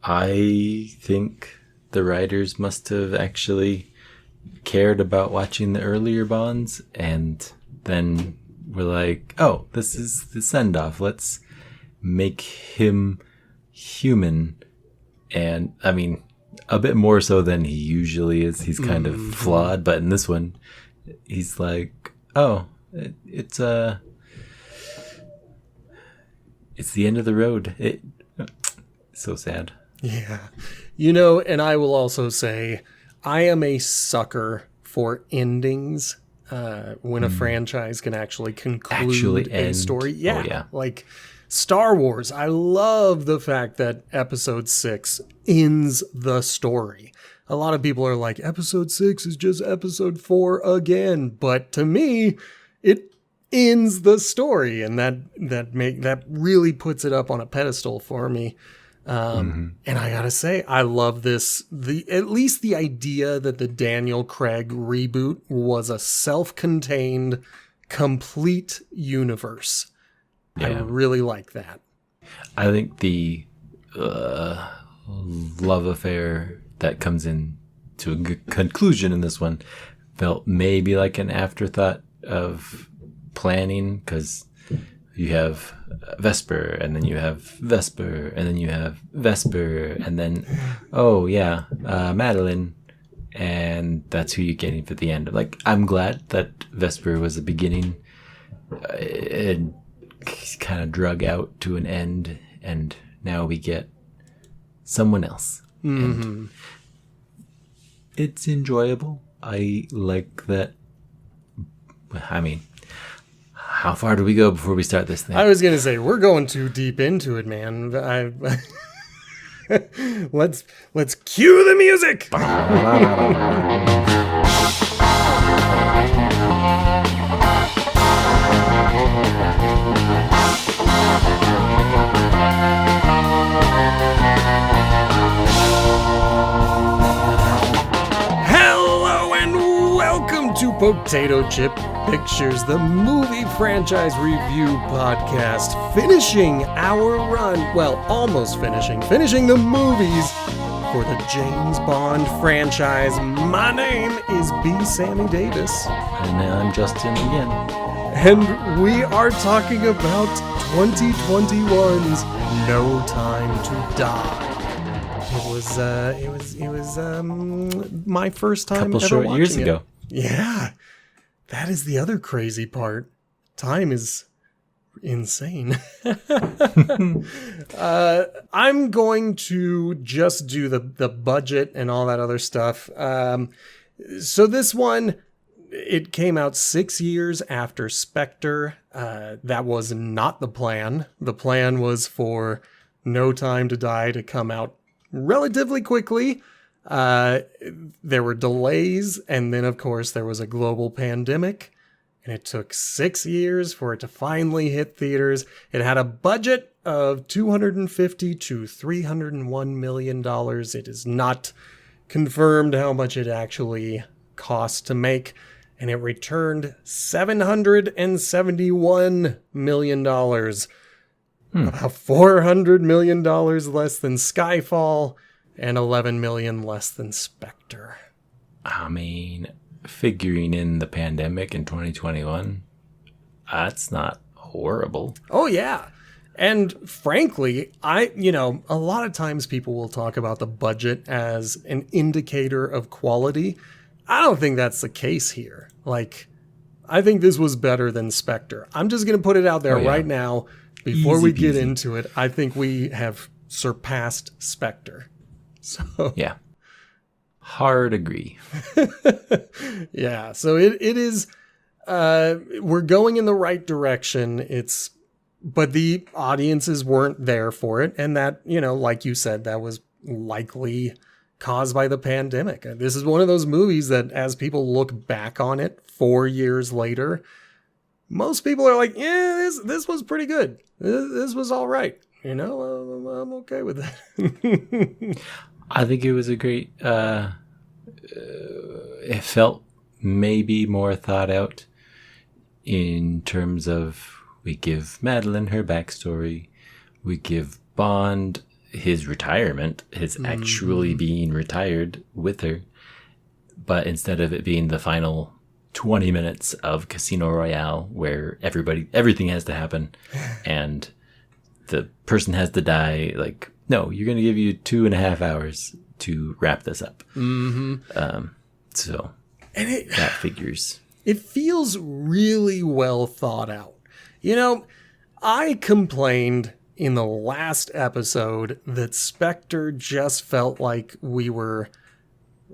I think the writers must have actually cared about watching the earlier Bonds, and then were like, oh, this is the send-off. Let's make him human. And, I mean, a bit more so than he usually is. He's kind of flawed, but in this one, he's like, oh, it's the end of the road. So sad. Yeah. And I will also say, I am a sucker for endings when a franchise can actually conclude a story. Yeah. Oh, yeah. Like Star Wars. I love the fact that episode 6 ends the story. A lot of people are like, episode 6 is just episode 4 again. But to me, it ends the story. And that really puts it up on a pedestal for me. And I gotta say, I love this. At least the idea that the Daniel Craig reboot was a self-contained, complete universe. Yeah. I really like that. I think the love affair that comes in to a good conclusion in this one felt maybe like an afterthought of planning, because you have Vesper, and then you have Vesper, and then you have Vesper, and then, Madeline, and that's who you're getting for the end. Like, I'm glad that Vesper was the beginning. It kind of drug out to an end, and now we get someone else. And it's enjoyable. I like that. I mean, how far do we go before we start this thing? I was going to say, we're going too deep into it, man. Let's cue the music. Hello and welcome to Potato Chip Pictures, the movie franchise review podcast, finishing our run, almost finishing the movies for the James Bond franchise. My name is B. Sammy Davis. And I'm Justin again. And we are talking about 2021's No Time to Die. It was my first time couple ever short watching years it. ago. Yeah. That is the other crazy part. Time is insane. I'm going to just do the budget and all that other stuff. So this one, it came out 6 years after Spectre. That was not the plan. The plan was for No Time to Die to come out relatively quickly. There were delays, and then of course there was a global pandemic, and it took 6 years for it to finally hit theaters. It had a budget of $250 to $301 million. It is not confirmed how much it actually cost to make, and it returned $771 million. About $400 million less than Skyfall, and $11 million less than Spectre. I mean, figuring in the pandemic in 2021, that's not horrible. Oh, yeah. And frankly, a lot of times people will talk about the budget as an indicator of quality. I don't think that's the case here. Like, I think this was better than Spectre. I'm just going to put it out there right now. Before we get into it, I think we have surpassed Spectre. So yeah, hard agree. Yeah, so it is. We're going in the right direction. But the audiences weren't there for it, and that, like you said, that was likely caused by the pandemic. This is one of those movies that, as people look back on it 4 years later, most people are like, yeah, this was pretty good. This was all right. I'm okay with that. I think it was a great, it felt maybe more thought out in terms of, we give Madeline her backstory. We give Bond his retirement, his actually being retired with her. But instead of it being the final 20 minutes of Casino Royale where everything has to happen and the person has to die, like, no, you're going to give you 2.5 hours to wrap this up. So that figures. It feels really well thought out. You know, I complained in the last episode that Spectre just felt like we were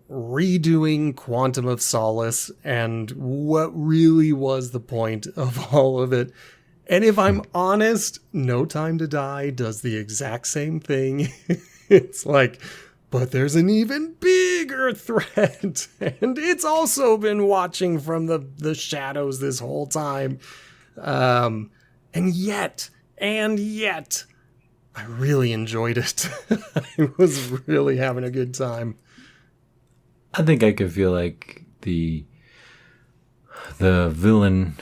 redoing Quantum of Solace and what really was the point of all of it. And if I'm honest, No Time to Die does the exact same thing. It's like, but there's an even bigger threat. And it's also been watching from the shadows this whole time. And yet, I really enjoyed it. I was really having a good time. I think I could feel like the villain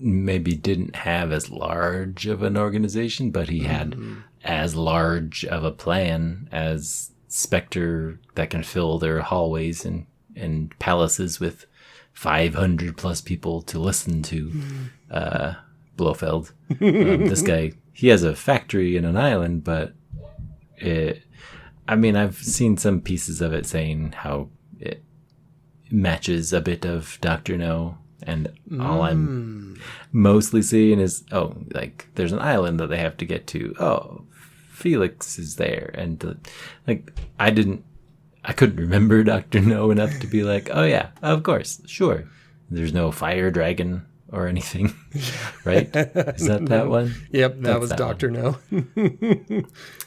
maybe didn't have as large of an organization, but he had as large of a plan as Spectre that can fill their hallways and palaces with 500 plus people to listen to Blofeld. This guy, he has a factory in an island, but I've seen some pieces of it saying how it matches a bit of Dr. No, and all I'm mostly seeing is, there's an island that they have to get to. Oh, Felix is there. And I couldn't remember Dr. No enough to be like, oh yeah, of course, sure. There's no fire dragon or anything, right? Is that one? Yep, that was Dr. No.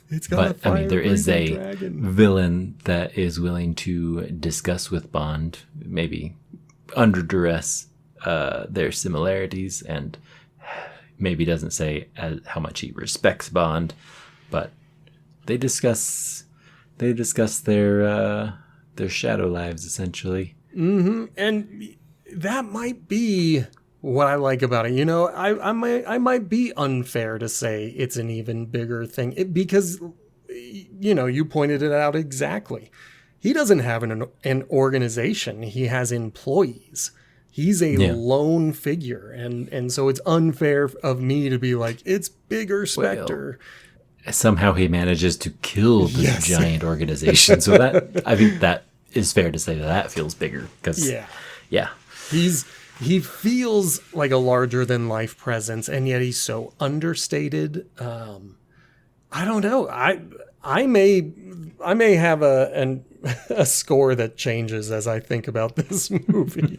It's got there is a dragon. Villain that is willing to discuss with Bond, maybe under duress, their similarities, and maybe doesn't say how much he respects Bond, but they discuss their shadow lives essentially. And that might be what I like about it. You know, I might be unfair to say it's an even bigger thing because, you know, you pointed it out exactly. He doesn't have an organization. He has employees. He's a lone figure. And so it's unfair of me to be like, it's bigger Spectre. Well, somehow he manages to kill this giant organization. So I think that is fair to say that feels bigger. Because, He feels like a larger than life presence, and yet he's so understated. I don't know. I may have a score that changes as I think about this movie.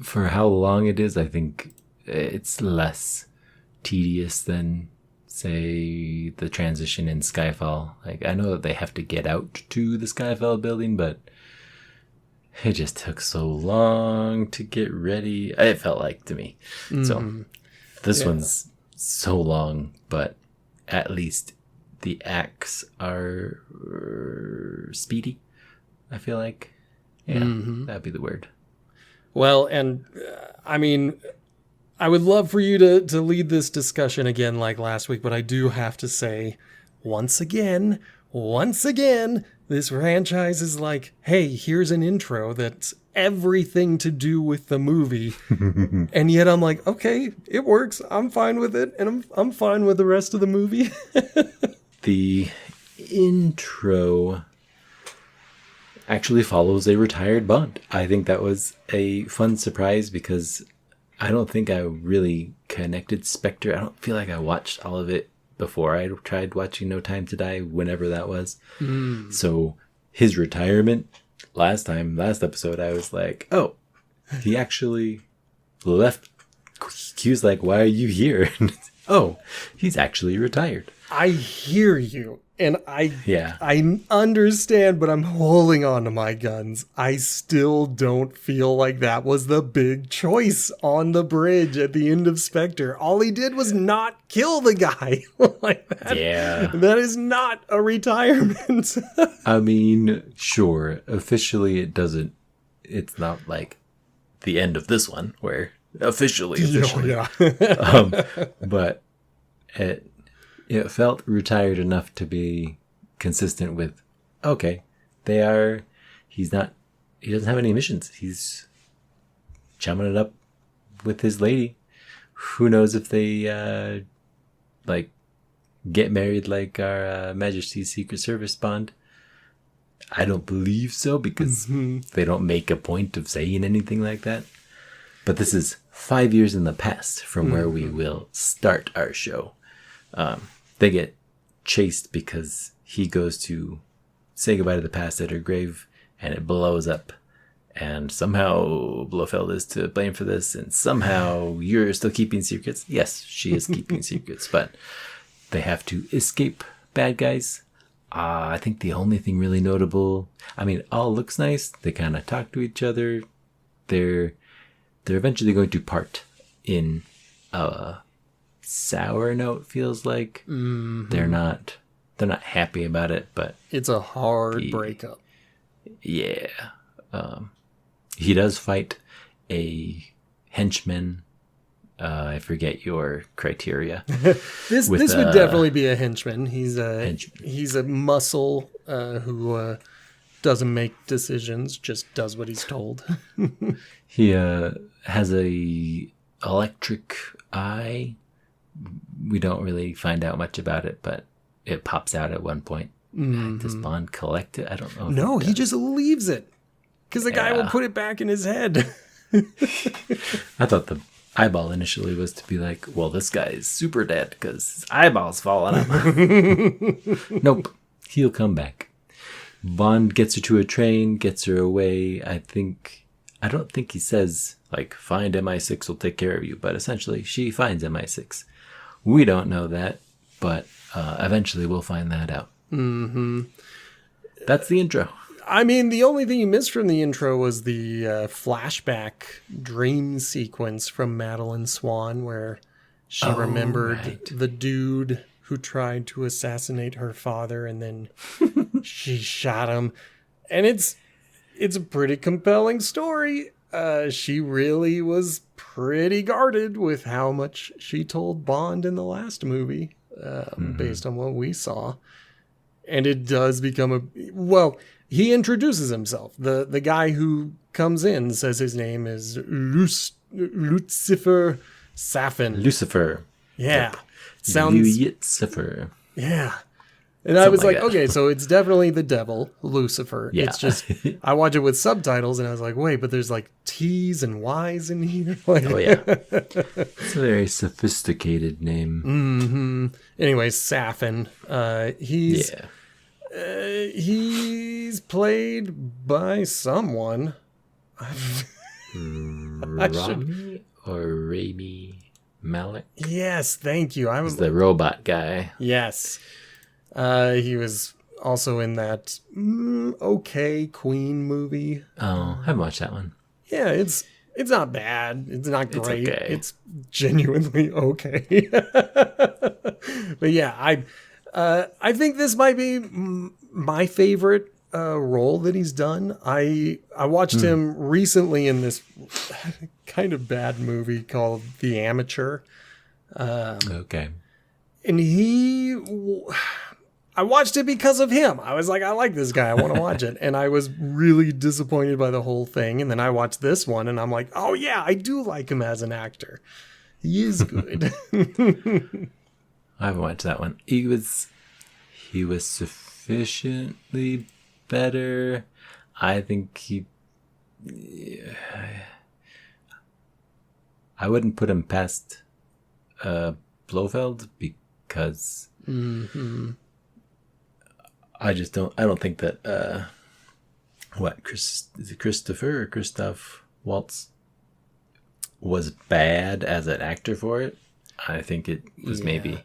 For how long it is, I think it's less tedious than, say, the transition in Skyfall. Like, I know that they have to get out to the Skyfall building, but it just took so long to get ready. It felt like to me. So this one's so long, but at least the acts are speedy, I feel like. Yeah, that'd be the word. Well, and I would love for you to lead this discussion again like last week, but I do have to say, once again, this franchise is like, hey, here's an intro that's everything to do with the movie. And yet I'm like, okay, it works. I'm fine with it. And I'm fine with the rest of the movie. The intro actually follows a retired Bond. I think that was a fun surprise because I don't think I really connected Spectre. I don't feel like I watched all of it before I tried watching No Time to Die, whenever that was. So his retirement last episode, I was like, oh, he actually left. Q's like, why are you here? Oh, he's actually retired. I hear you. And I understand, but I'm holding on to my guns. I still don't feel like that was the big choice on the bridge at the end of Spectre. All he did was not kill the guy. Like that. Yeah. That is not a retirement. I mean, sure. Officially, it's not like the end of this one where officially. Yeah. But it felt retired enough to be consistent with, okay, he doesn't have any missions. He's chumming it up with his lady. Who knows if they, get married like our Majesty's Secret Service Bond. I don't believe so, because they don't make a point of saying anything like that. But this is 5 years in the past from where we will start our show. They get chased because he goes to say goodbye to the past at her grave, and it blows up. And somehow Blofeld is to blame for this, and somehow you're still keeping secrets. Yes, she is keeping secrets, but they have to escape bad guys. I think the only thing really notable, I mean, all looks nice. They kind of talk to each other. They're eventually going to part in a sour note, feels like. Mm-hmm. They're not happy about it, but it's a hard breakup. Yeah. He does fight a henchman. I forget your criteria. This would definitely be a henchman. He's a muscle who doesn't make decisions, just does what he's told. He has a electric eye. We don't really find out much about it, but it pops out at one point. Mm-hmm. Does Bond collect it? I don't know. No, he just leaves it because the guy will put it back in his head. I thought the eyeball initially was to be like, well, this guy is super dead because his eyeball's falling out. Nope. He'll come back. Bond gets her to a train, gets her away. I don't think he says, like, find MI6 will take care of you, but essentially she finds MI6. We don't know that, but eventually we'll find that out. Mm-hmm. That's the intro. I mean, the only thing you missed from the intro was the flashback dream sequence from Madeline Swan, where she remembered the dude who tried to assassinate her father, and then she shot him. And it's a pretty compelling story. She really was pretty guarded with how much she told Bond in the last movie, based on what we saw. And it does become he introduces himself. The guy who comes in says his name is Lucifer Safin. Lucifer. Yeah. Yep. Sounds... Lucifer. Yeah. And I was like, okay, so it's definitely the devil, Lucifer. Yeah. It's just, I watch it with subtitles, and I was like, wait, but there's like T's and Y's in here. Like, oh, yeah. It's a very sophisticated name. Mm-hmm. Anyway, Safin. He's played by someone. Rami or Rami Malek? Yes, thank you. He's the robot guy. Yes. He was also in that Queen movie. Oh, I haven't watched that one. Yeah, it's not bad. It's not great. It's okay. It's genuinely okay. But yeah, I think this might be my favorite role that he's done. I watched him recently in this kind of bad movie called The Amateur. Okay. And I watched it because of him. I was like, I like this guy. I want to watch it. And I was really disappointed by the whole thing. And then I watched this one, and I'm like, oh yeah, I do like him as an actor. He is good. I haven't watched that one. He was sufficiently better. I think I wouldn't put him past Blofeld because I don't think that Christopher or Christoph Waltz was bad as an actor for it. I think it was maybe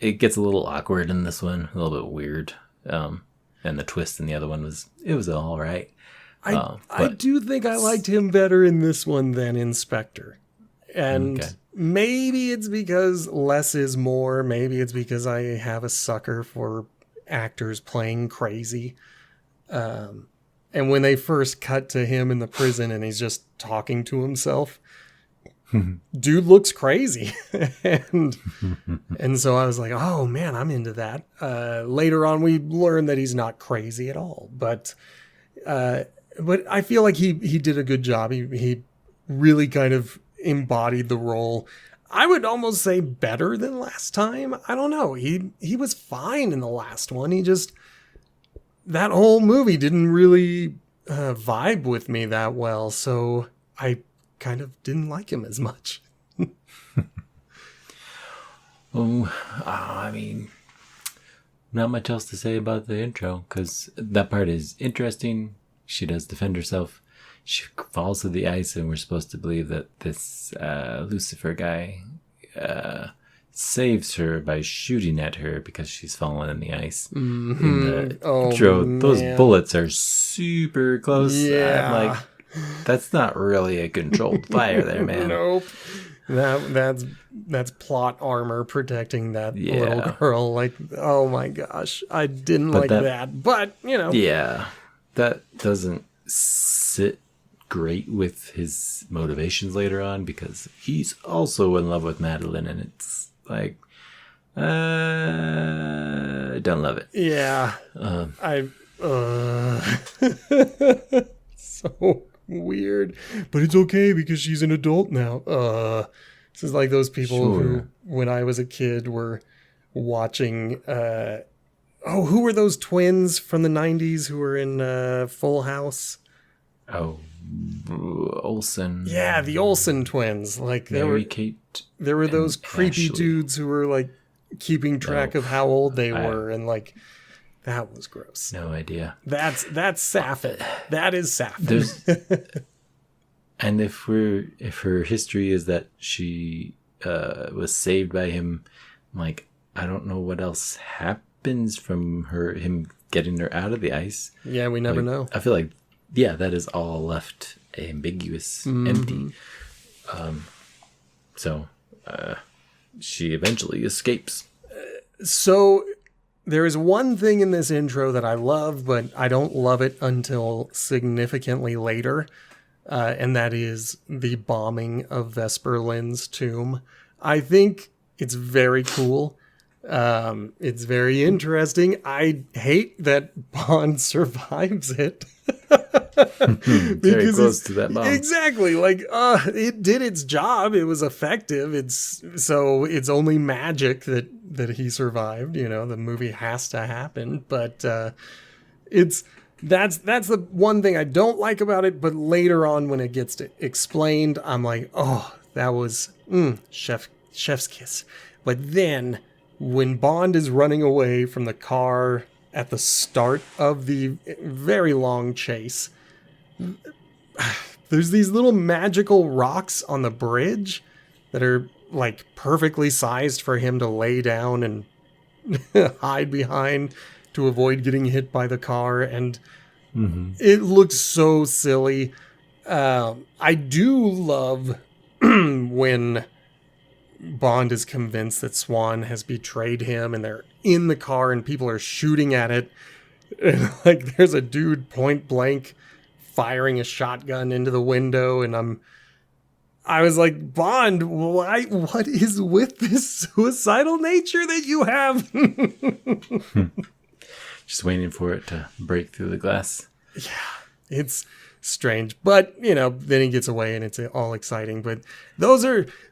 it gets a little awkward in this one, a little bit weird. And the twist in the other one was all right. I do think I liked him better in this one than in Spectre. And maybe it's because less is more. Maybe it's because I have a sucker for actors playing crazy. And when they first cut to him in the prison and he's just talking to himself, dude looks crazy. and so I was like, oh man, I'm into that. Later on, we learned that he's not crazy at all. But I feel like he did a good job. He really kind of embodied the role. I would almost say better than last time. I don't know. He was fine in the last one. That whole movie didn't really vibe with me that well. So I kind of didn't like him as much. I mean, not much else to say about the intro, because that part is interesting. She does defend herself. She falls to the ice, and we're supposed to believe that this Lucifer guy saves her by shooting at her because she's fallen in the ice. Mm-hmm. In the intro, those bullets are super close. Yeah. I'm like, that's not really a controlled fire there, man. Nope. That's plot armor protecting that little girl. Like, oh my gosh, I didn't like that. But yeah, that doesn't sit great with his motivations later on, because he's also in love with Madeline, and it's like, I don't love it. Yeah, so weird, but it's okay because she's an adult now. This is like those people who, when I was a kid, were watching. Who were those twins from the 90s who were in Full House? Oh, Olsen. Yeah, the Olsen twins. Like there were those creepy dudes who were like keeping track of how old they were, and like that was gross. No idea. That's sapphic. That is sapphic. And if her history is that she was saved by him, like, I don't know what else happens from him getting her out of the ice. Yeah, we never know. I feel like, that is all left ambiguous, empty. So she eventually escapes. So there is one thing in this intro that I love, but I don't love it until significantly later. And that is the bombing of Vesper Lynd's tomb. I think it's very cool. It's very interesting. I hate that Bond survives it. Very close to that bomb. Exactly. Like, it did its job. It was effective. It's only magic that he survived. The movie has to happen, but that's the one thing I don't like about it. But later on, when it gets explained, I'm like, oh, that was chef's kiss. But then, when Bond is running away from the car at the start of the very long chase, there's these little magical rocks on the bridge that are like perfectly sized for him to lay down and hide behind to avoid getting hit by the car. And it looks so silly. I do love when Bond is convinced that Swan has betrayed him, and they're in the car and people are shooting at it. And like, there's a dude point blank firing a shotgun into the window, and I was like, Bond, what is with this suicidal nature that you have? Just waiting for it to break through the glass. Yeah, it's strange. But, then he gets away and it's all exciting. But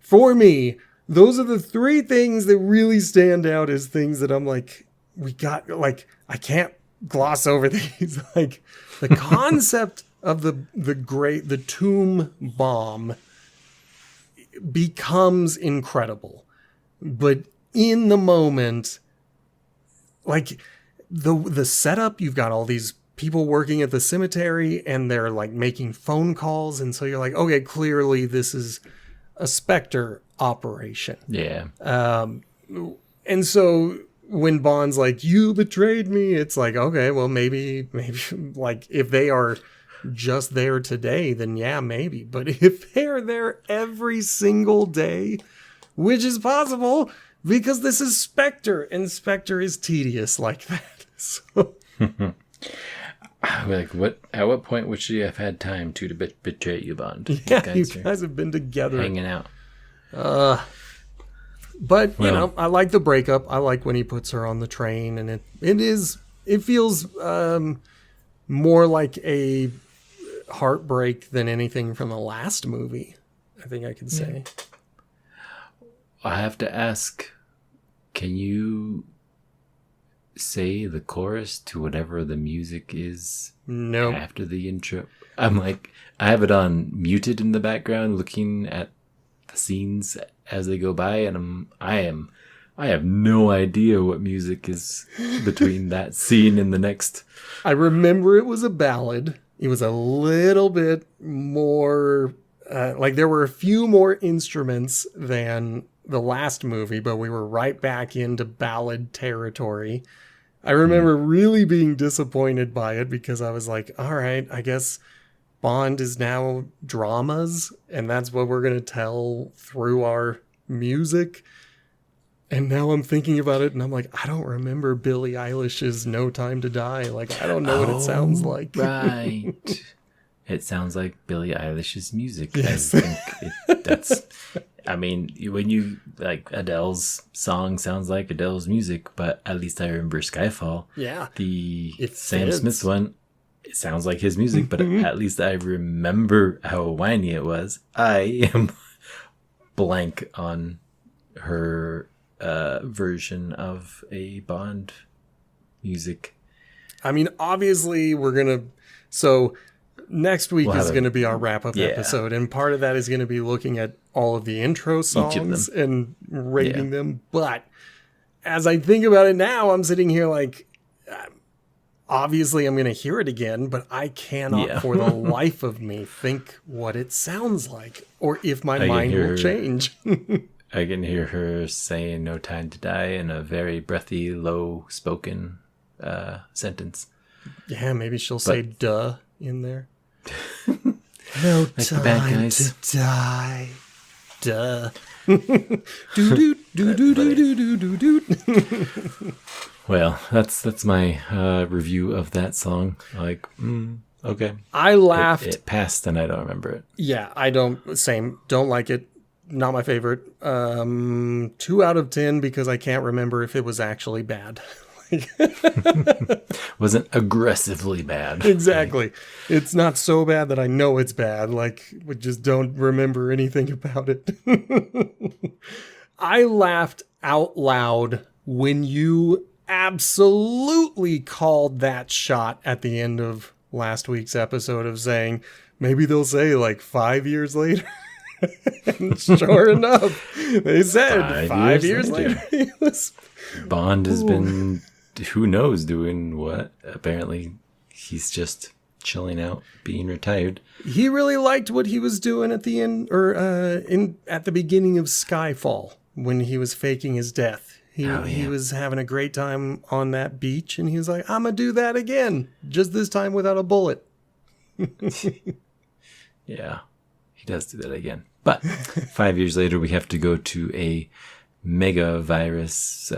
for me, those are the three things that really stand out as things that I'm like, I can't gloss over these. Like, the concept of the tomb bomb becomes incredible. But in the moment, like, the setup, you've got all these people working at the cemetery and they're like making phone calls, and so you're like, okay, clearly this is a Spectre operation. Yeah. And so when Bond's like, you betrayed me, it's like, okay, well, maybe like, if they are just there today, then yeah, maybe. But if they're there every single day, which is possible because this is Spectre, and Spectre is tedious like that. So Like, what? At what point would she have had time to betray you, Bond? Yeah, you guys have been together. Hanging out. But, you know, I like the breakup. I like when he puts her on the train, and it feels more like a heartbreak than anything from the last movie, I think I could say. I have to ask, can you say the chorus to whatever the music is after the intro? I'm like, I have it on muted in the background looking at the scenes as they go by, and I have no idea what music is between that scene and the next. I remember it was a ballad. It was a little bit more, like there were a few more instruments than the last movie, but we were right back into ballad territory. I remember really being disappointed by it because I was like, all right, I guess Bond is now dramas, and that's what we're going to tell through our music. And now I'm thinking about it, and I'm like, I don't remember Billie Eilish's No Time to Die. Like, I don't know what it sounds like. Right. It sounds like Billie Eilish's music. Yes. I think that's... I mean, when you... Like, Adele's song sounds like Adele's music, but at least I remember Skyfall. Yeah. The It Sam fits. Smith one, it sounds like his music, but at least I remember how whiny it was. I am blank on her version of a Bond music. I mean, obviously, we're going to... So, next week is going to be our wrap-up episode, and part of that is going to be looking at all of the intro songs and rating them. But as I think about it now, I'm sitting here like... Obviously, I'm going to hear it again, but I cannot for the life of me think what it sounds like or if my mind will change. I can hear her saying No Time to Die in a very breathy, low-spoken sentence. Yeah, maybe she'll say duh in there. No like time the bad guys. to die. Duh. do do do do do do do do. Well, that's my review of that song. Like, okay. I laughed. It passed, and I don't remember it. Yeah, I don't. Same. Don't like it. Not my favorite. 2 out of 10 because I can't remember if it was actually bad. Wasn't aggressively bad. Exactly. It's not so bad that I know it's bad. Like, we just don't remember anything about it. I laughed out loud when you absolutely called that shot at the end of last week's episode of saying, maybe they'll say like 5 years later. And sure enough, they said 5 years later. Bond has been, who knows, doing what? Apparently, he's just chilling out, being retired. He really liked what he was doing at the end, or at the beginning of Skyfall when he was faking his death. He was having a great time on that beach, and he was like, I'm gonna do that again, just this time without a bullet. Yeah, he does do that again. But 5 years later, we have to go to a mega virus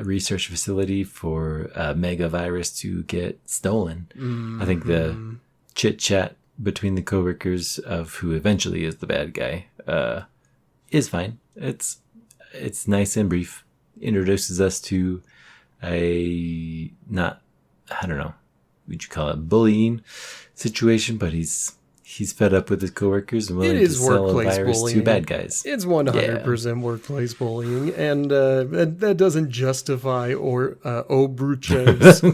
research facility for a mega virus to get stolen. I think the chit chat between the coworkers of who eventually is the bad guy is fine. It's nice and brief. Introduces us to I don't know, would you call it bullying situation, but he's fed up with his coworkers and willing to sell a virus bullying. to bad guys. It's 100% workplace bullying, and that doesn't justify Obruchev's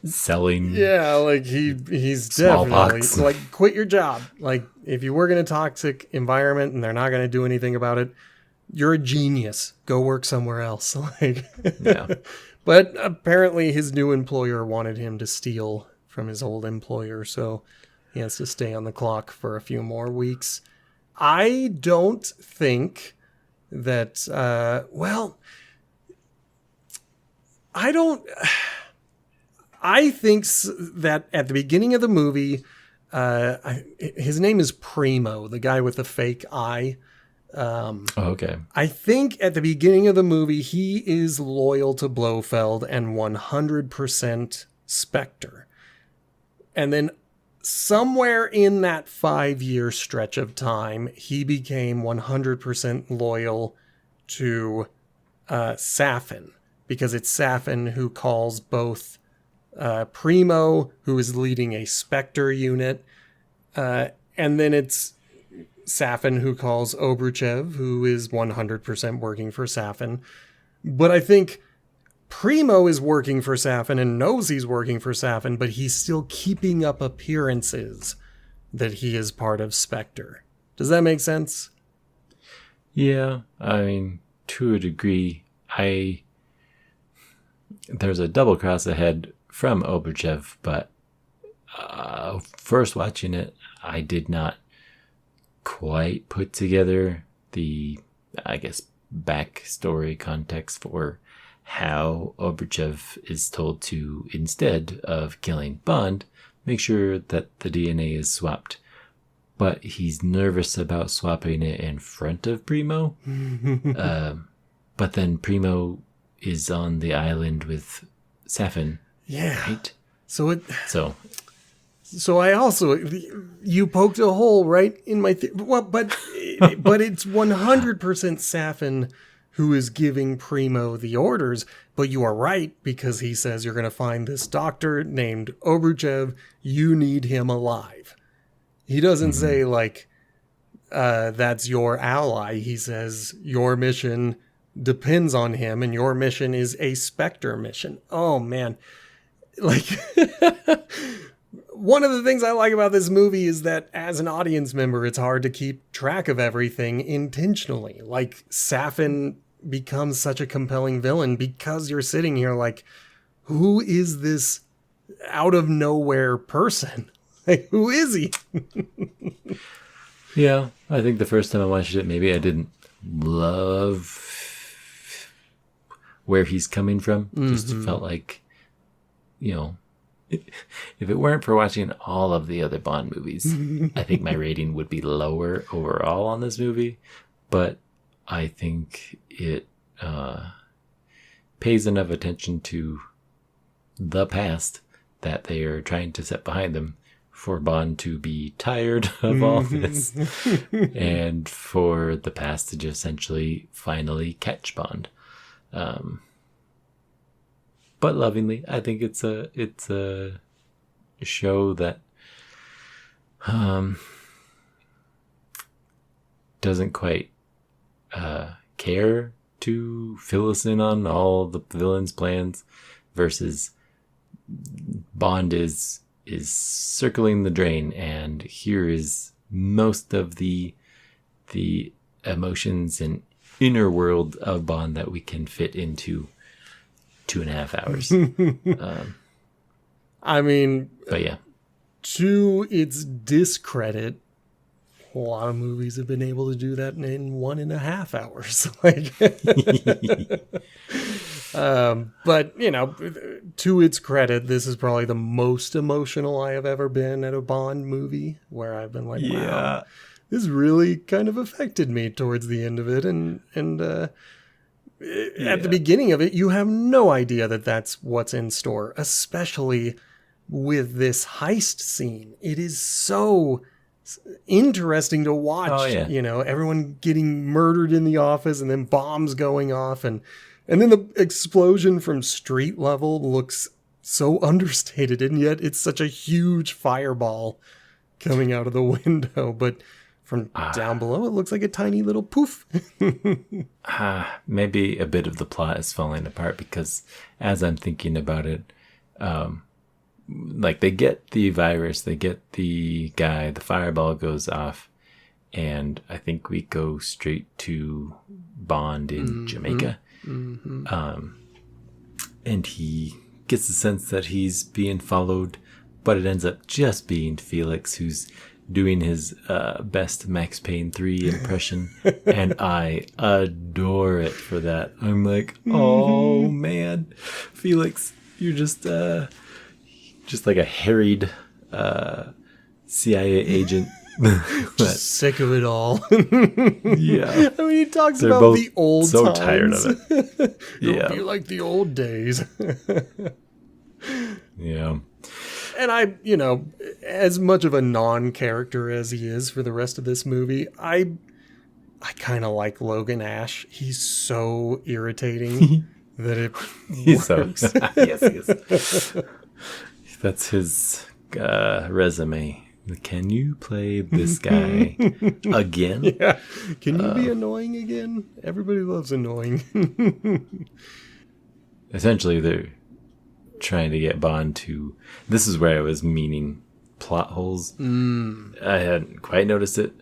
selling. Yeah, like he's smallpox. definitely like, quit your job. Like, if you work in a toxic environment and they're not going to do anything about it, you're a genius. Go work somewhere else. Like, Yeah. But apparently his new employer wanted him to steal from his old employer, so he has to stay on the clock for a few more weeks. I don't think that, I think that at the beginning of the movie, his name is Primo, the guy with the fake eye. Okay. I think at the beginning of the movie, he is loyal to Blofeld and 100% Spectre. And then somewhere in that 5-year stretch of time, he became 100% loyal to Safin, because it's Safin who calls both Primo, who is leading a Spectre unit, and then it's Safin who calls Obruchev, who is 100% working for Safin. But I think Primo is working for Safin and knows he's working for Safin, but he's still keeping up appearances that he is part of Spectre. Does that make sense? Yeah, I mean, to a degree, there's a double cross ahead from Obruchev, but first watching it, I did not quite put together the, I guess, backstory context for how Obruchev is told to, instead of killing Bond, make sure that the DNA is swapped. But he's nervous about swapping it in front of Primo. But then Primo is on the island with Safin. Yeah. Right? So I also, you poked a hole right in my but it's 100% Safin who is giving Primo the orders. But you are right, because he says you're going to find this doctor named Obruchev. You need him alive. He doesn't say like, that's your ally. He says your mission depends on him, and your mission is a Spectre mission. Oh man. Like, one of the things I like about this movie is that as an audience member, it's hard to keep track of everything intentionally. Like, Safin becomes such a compelling villain because you're sitting here like, who is this out of nowhere person? Like, who is he? Yeah, I think the first time I watched it, maybe I didn't love where he's coming from. Just felt like, you know, if it weren't for watching all of the other Bond movies, I think my rating would be lower overall on this movie. But I think it pays enough attention to the past that they are trying to set behind them for Bond to be tired of all this and for the past to just essentially finally catch Bond. But lovingly, I think it's a show that doesn't quite care to fill us in on all the villain's plans, versus Bond is circling the drain, and here is most of the emotions and inner world of Bond that we can fit into 2.5 hours. I mean, but yeah, to its discredit, a lot of movies have been able to do that in 1.5 hours. But, you know, to its credit, this is probably the most emotional I have ever been at a Bond movie, where I've been like, wow, this really kind of affected me towards the end of it. And at the beginning of it, you have no idea that that's what's in store, especially with this heist scene. It is so interesting to watch, you know, everyone getting murdered in the office and then bombs going off, and then the explosion from street level looks so understated, and yet it's such a huge fireball coming out of the window, but from down below it looks like a tiny little poof. Maybe a bit of the plot is falling apart, because as I'm thinking about it, like, they get the virus, they get the guy, the fireball goes off, and I think we go straight to Bond in Jamaica. And he gets the sense that he's being followed, but it ends up just being Felix who's doing his best Max Payne 3 impression, and I adore it for that. I'm like, oh man, Felix, you're just like a harried CIA agent. Just sick of it all. Yeah. I mean, he talks about the old so times. tired of it. It'll be like the old days. Yeah. and I, as much of a non-character as he is for the rest of this movie, I kind of like Logan Ash. He's so irritating that it He's works. yes, he is. That's his resume. Can you play this guy again? Yeah. Can you be annoying again? Everybody loves annoying. Essentially, they're trying to get Bond to... This is where I was meaning plot holes. I hadn't quite noticed it.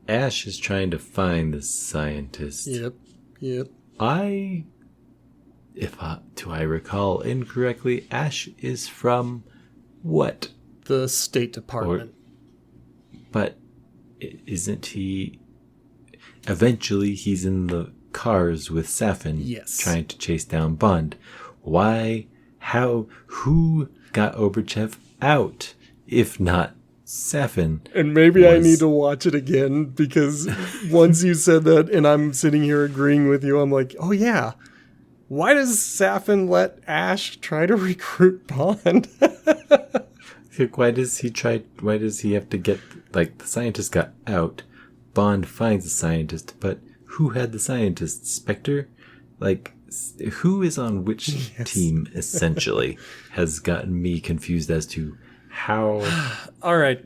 Ash is trying to find the scientist. Yep. Do I recall incorrectly, Ash is from what? The State Department. But isn't he... Eventually, he's in the cars with Safin. Yes. Trying to chase down Bond. Why? How? Who got Oberchev out? If not Safin. And maybe I need to watch it again, because once you said that and I'm sitting here agreeing with you, I'm like, oh yeah. Why does Safin let Ash try to recruit Bond? Why does he have to get, like, the scientist got out, Bond finds the scientist, but who had the scientist? Spectre? Like, who is on which team, essentially, has gotten me confused as to how... All right,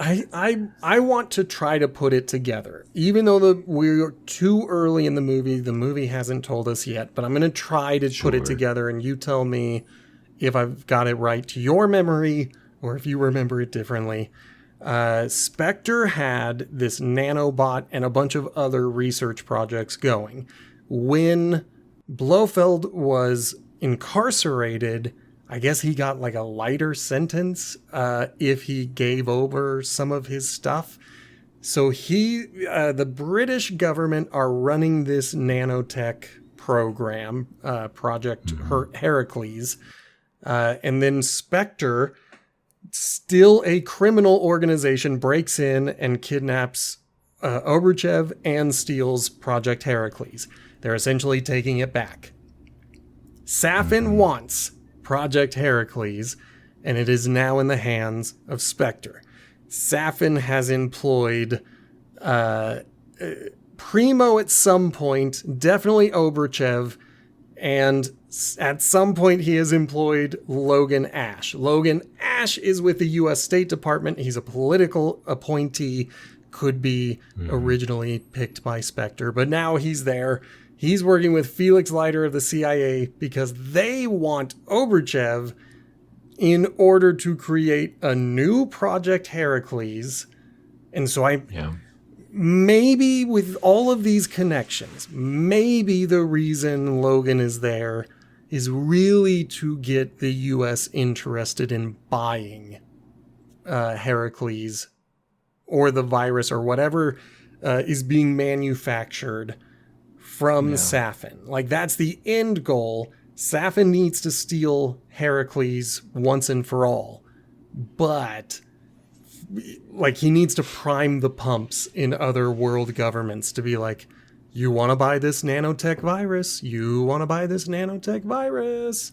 I want to try to put it together. Even though we're too early in the movie hasn't told us yet, but I'm going to try to put it together, and you tell me if I've got it right to your memory, or if you remember it differently. Spectre had this nanobot and a bunch of other research projects going. When Blofeld was incarcerated, I guess he got like a lighter sentence if he gave over some of his stuff. So the British government are running this nanotech program, Project Heracles. And then Spectre, still a criminal organization, breaks in and kidnaps Oberchev and steals Project Heracles. They're essentially taking it back. Safin wants Project Heracles, and it is now in the hands of Spectre. Safin has employed Primo at some point, definitely Oberchev, and at some point he has employed Logan Ash. Logan Ash is with the U.S. State Department. He's a political appointee, could be originally picked by Spectre, but now he's there. He's working with Felix Leiter of the CIA because they want Oberchev in order to create a new Project Heracles. And so maybe with all of these connections, maybe the reason Logan is there is really to get the U.S. interested in buying Heracles or the virus or whatever is being manufactured from Safin. Like, that's the end goal. Safin needs to steal Heracles once and for all. But, like, he needs to prime the pumps in other world governments to be like, you want to buy this nanotech virus? You want to buy this nanotech virus?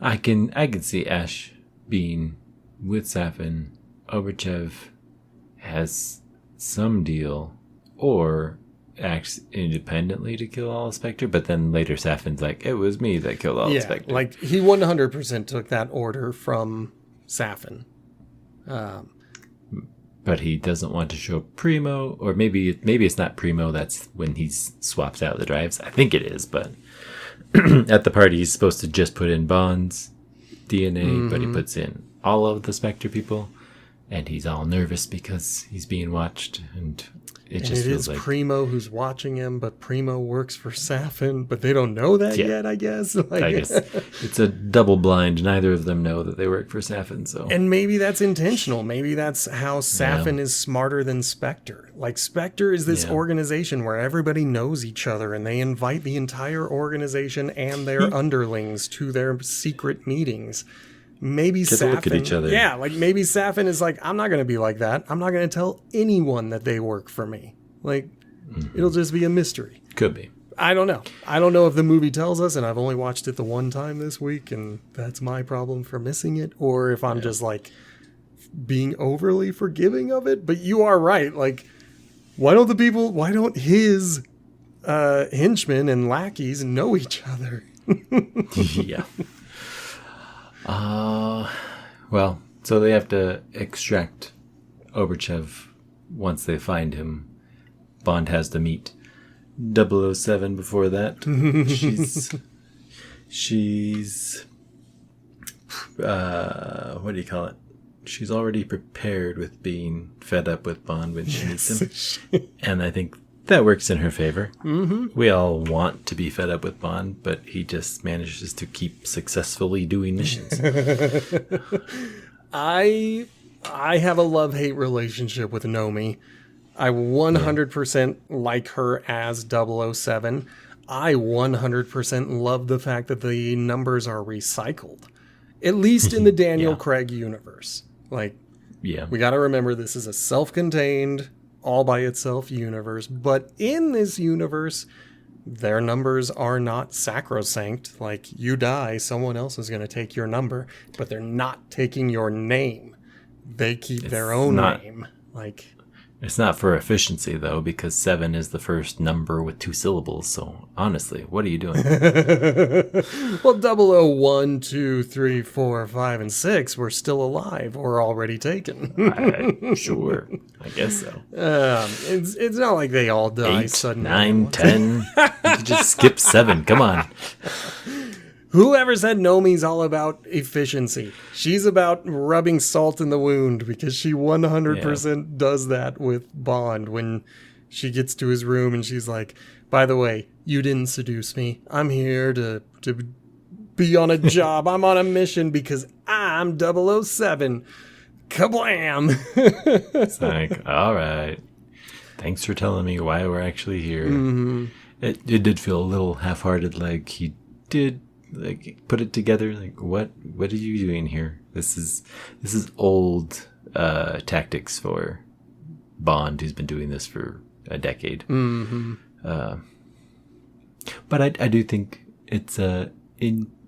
I can see Ash being with Safin. Oberchev has some deal, or acts independently to kill all of Spectre, but then later Safin's like, it was me that killed all of Spectre. Like, he 100% took that order from Safin. But he doesn't want to show Primo, or maybe it's not Primo, that's when he swaps out the drives. I think it is, but at the party he's supposed to just put in Bond's DNA, but he puts in all of the Spectre people, and he's all nervous because he's being watched, and it feels like Primo who's watching him, but Primo works for Safin, but they don't know that yet, I guess. I guess it's a double blind. Neither of them know that they work for Safin. So, and maybe that's intentional. Maybe that's how Safin is smarter than Spectre. Like, Spectre is this organization where everybody knows each other, and they invite the entire organization and their underlings to their secret meetings. Maybe Safin, look at each other. Yeah, like maybe Safin is like, I'm not going to be like that. I'm not going to tell anyone that they work for me. Like, it'll just be a mystery. Could be. I don't know. I don't know if the movie tells us, and I've only watched it the one time this week, and that's my problem for missing it, or if I'm just like being overly forgiving of it. But you are right. Like, why don't his henchmen and lackeys know each other? Yeah. Well, so they have to extract Oberchev once they find him. Bond has to meet 007 before that. she's what do you call it? She's already prepared with being fed up with Bond when she meets him. And I think that works in her favor. Mm-hmm. We all want to be fed up with Bond, but he just manages to keep successfully doing missions. I have a love-hate relationship with Nomi. I 100% like her as 007. I 100% love the fact that the numbers are recycled. At least in the Daniel Craig universe. Like, we got to remember this is a self-contained, all-by-itself universe. But in this universe, their numbers are not sacrosanct. Like, you die, someone else is going to take your number. But they're not taking your name. They keep their own name. Like... It's not for efficiency, though, because 7 is the first number with 2 syllables. So, honestly, what are you doing? Well, 001, 2, 3, 4, 5, and 6 were still alive or already taken. Sure. I guess so. It's not like they all die 8, suddenly. 9, 10. You can just skip 7. Come on. Whoever said Nomi's all about efficiency? She's about rubbing salt in the wound because she 100% does that with Bond when she gets to his room and she's like, by the way, you didn't seduce me. I'm here to be on a job. I'm on a mission because I'm 007. Kablam! It's like, all right. Thanks for telling me why we're actually here. Mm-hmm. It did feel a little half-hearted, like he did put it together. Like, what are you doing here? This is old tactics for Bond, who's been doing this for a decade. Mm-hmm. But I do think it's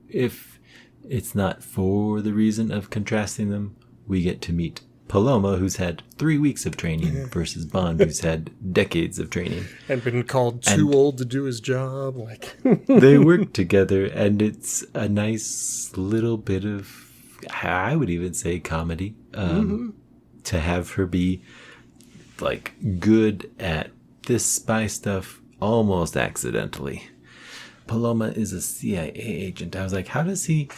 if it's not for the reason of contrasting them, we get to meet Paloma, who's had 3 weeks of training, versus Bond, who's had decades of training. And been called too old to do his job. Like they work together, and it's a nice little bit of, I would even say, comedy. To have her be, like, good at this spy stuff almost accidentally. Paloma is a CIA agent. I was like, how does he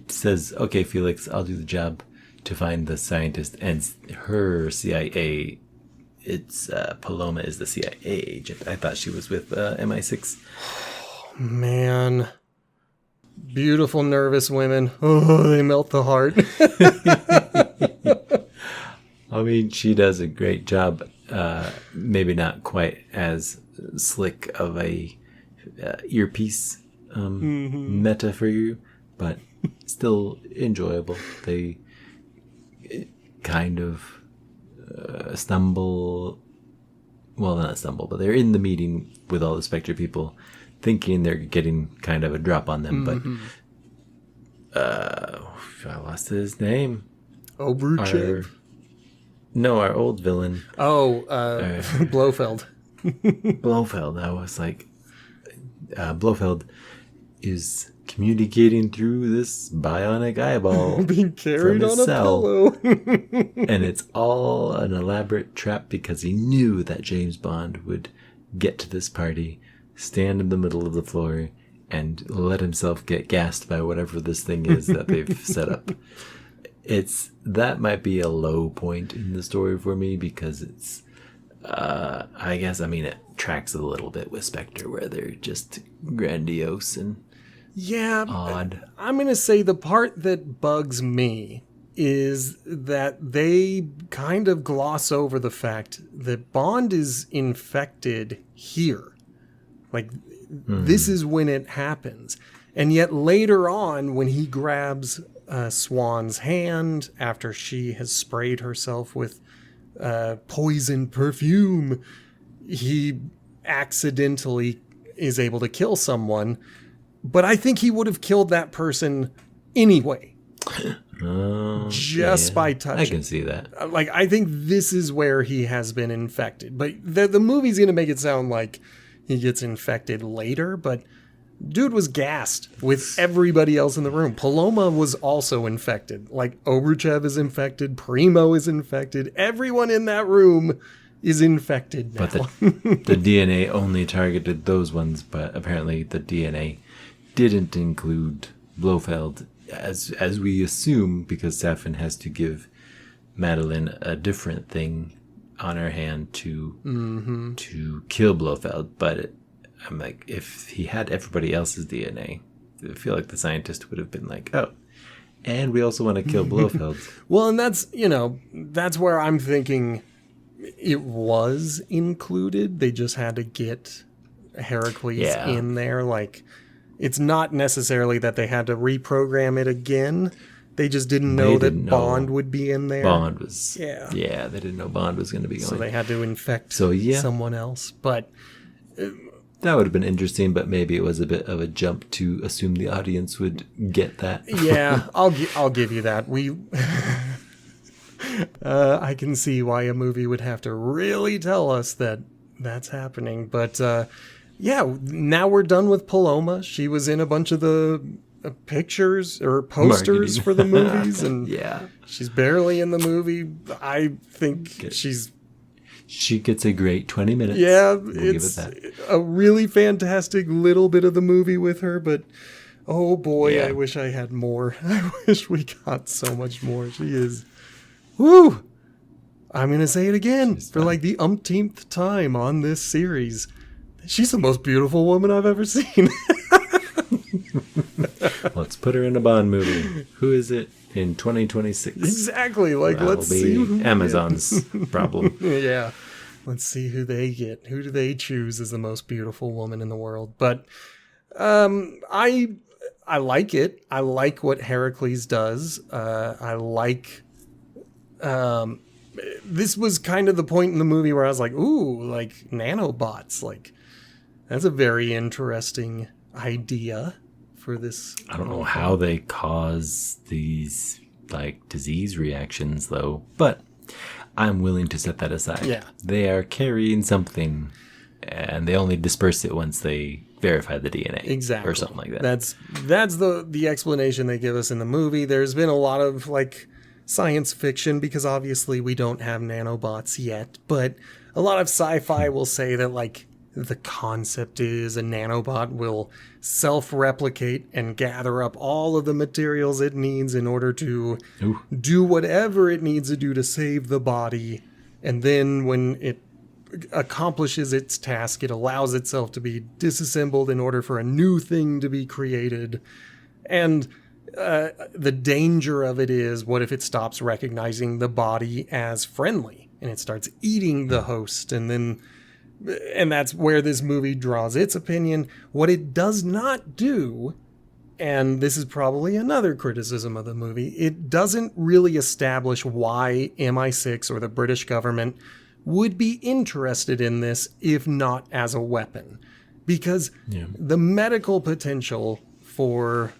says, okay, Felix, I'll do the job to find the scientist, and her CIA, it's Paloma is the CIA agent. I thought she was with MI6. Man, beautiful, nervous women. Oh, they melt the heart. I mean, she does a great job. Maybe not quite as slick of a earpiece meta for you, but still enjoyable. They kind of stumble, well, not stumble, but they're in the meeting with all the Spectre people thinking they're getting kind of a drop on them, but I lost his name. Obruchev? Our old villain. Blofeld. Blofeld. I was like, Blofeld is communicating through this bionic eyeball being carried on a pillow. And it's all an elaborate trap because he knew that James Bond would get to this party, stand in the middle of the floor, and let himself get gassed by whatever this thing is that they've set up. That might be a low point in the story for me because it's I guess, it tracks a little bit with Spectre where they're just grandiose and odd. I'm going to say the part that bugs me is that they kind of gloss over the fact that Bond is infected here. Like, this is when it happens. And yet later on, when he grabs Swan's hand after she has sprayed herself with poison perfume, he accidentally is able to kill someone, but I think he would have killed that person anyway. Just by touching. I can see that. Like, I think this is where he has been infected. But the movie's going to make it sound like he gets infected later, but dude was gassed with everybody else in the room. Paloma was also infected. Like, Obruchev is infected. Primo is infected. Everyone in that room is infected now. But the DNA only targeted those ones, but apparently the DNA didn't include Blofeld, as we assume, because Safin has to give Madeline a different thing on her hand to kill Blofeld. But I'm like, if he had everybody else's DNA, I feel like the scientist would have been like, oh, and we also want to kill Blofeld. Well, and that's where I'm thinking it was included. They just had to get Heracles in there. Like, it's not necessarily that they had to reprogram it again. They just didn't know that Bond would be in there. Bond was... Yeah, they didn't know Bond was going to be going. So they had to infect someone else. But that would have been interesting, but maybe it was a bit of a jump to assume the audience would get that. Yeah, I'll give you that. I can see why a movie would have to really tell us that that's happening. But now we're done with Paloma. She was in a bunch of the pictures or posters for the movies, and she's barely in the movie. I think she gets a great 20 minutes. Yeah, it's a really fantastic little bit of the movie with her, but oh boy, I wish I had more. I wish we got so much more. She is... Woo! I'm going to say it again for like the umpteenth time on this series. She's the most beautiful woman I've ever seen. Let's put her in a Bond movie. Who is it in 2026? Exactly. Like, let's see who Amazon's problem. Yeah. Let's see who they get. Who do they choose as the most beautiful woman in the world? But I like it. I like what Heracles does. I like... this was kind of the point in the movie where I was like, ooh, like nanobots. Like, that's a very interesting idea for this. I don't know how they cause these like disease reactions though, but I'm willing to set that aside. Yeah. They are carrying something and they only disperse it once they verify the DNA. Exactly. Or something like that. That's the explanation they give us in the movie. There's been a lot of like science fiction, because obviously we don't have nanobots yet, but a lot of sci-fi will say that like the concept is a nanobot will self-replicate and gather up all of the materials it needs in order to do whatever it needs to do to save the body, and then when it accomplishes its task, it allows itself to be disassembled in order for a new thing to be created. And the danger of it is, what if it stops recognizing the body as friendly and it starts eating the host? And that's where this movie draws its opinion. What it does not do, and this is probably another criticism of the movie, it doesn't really establish why MI6 or the British government would be interested in this if not as a weapon. Because the medical potential for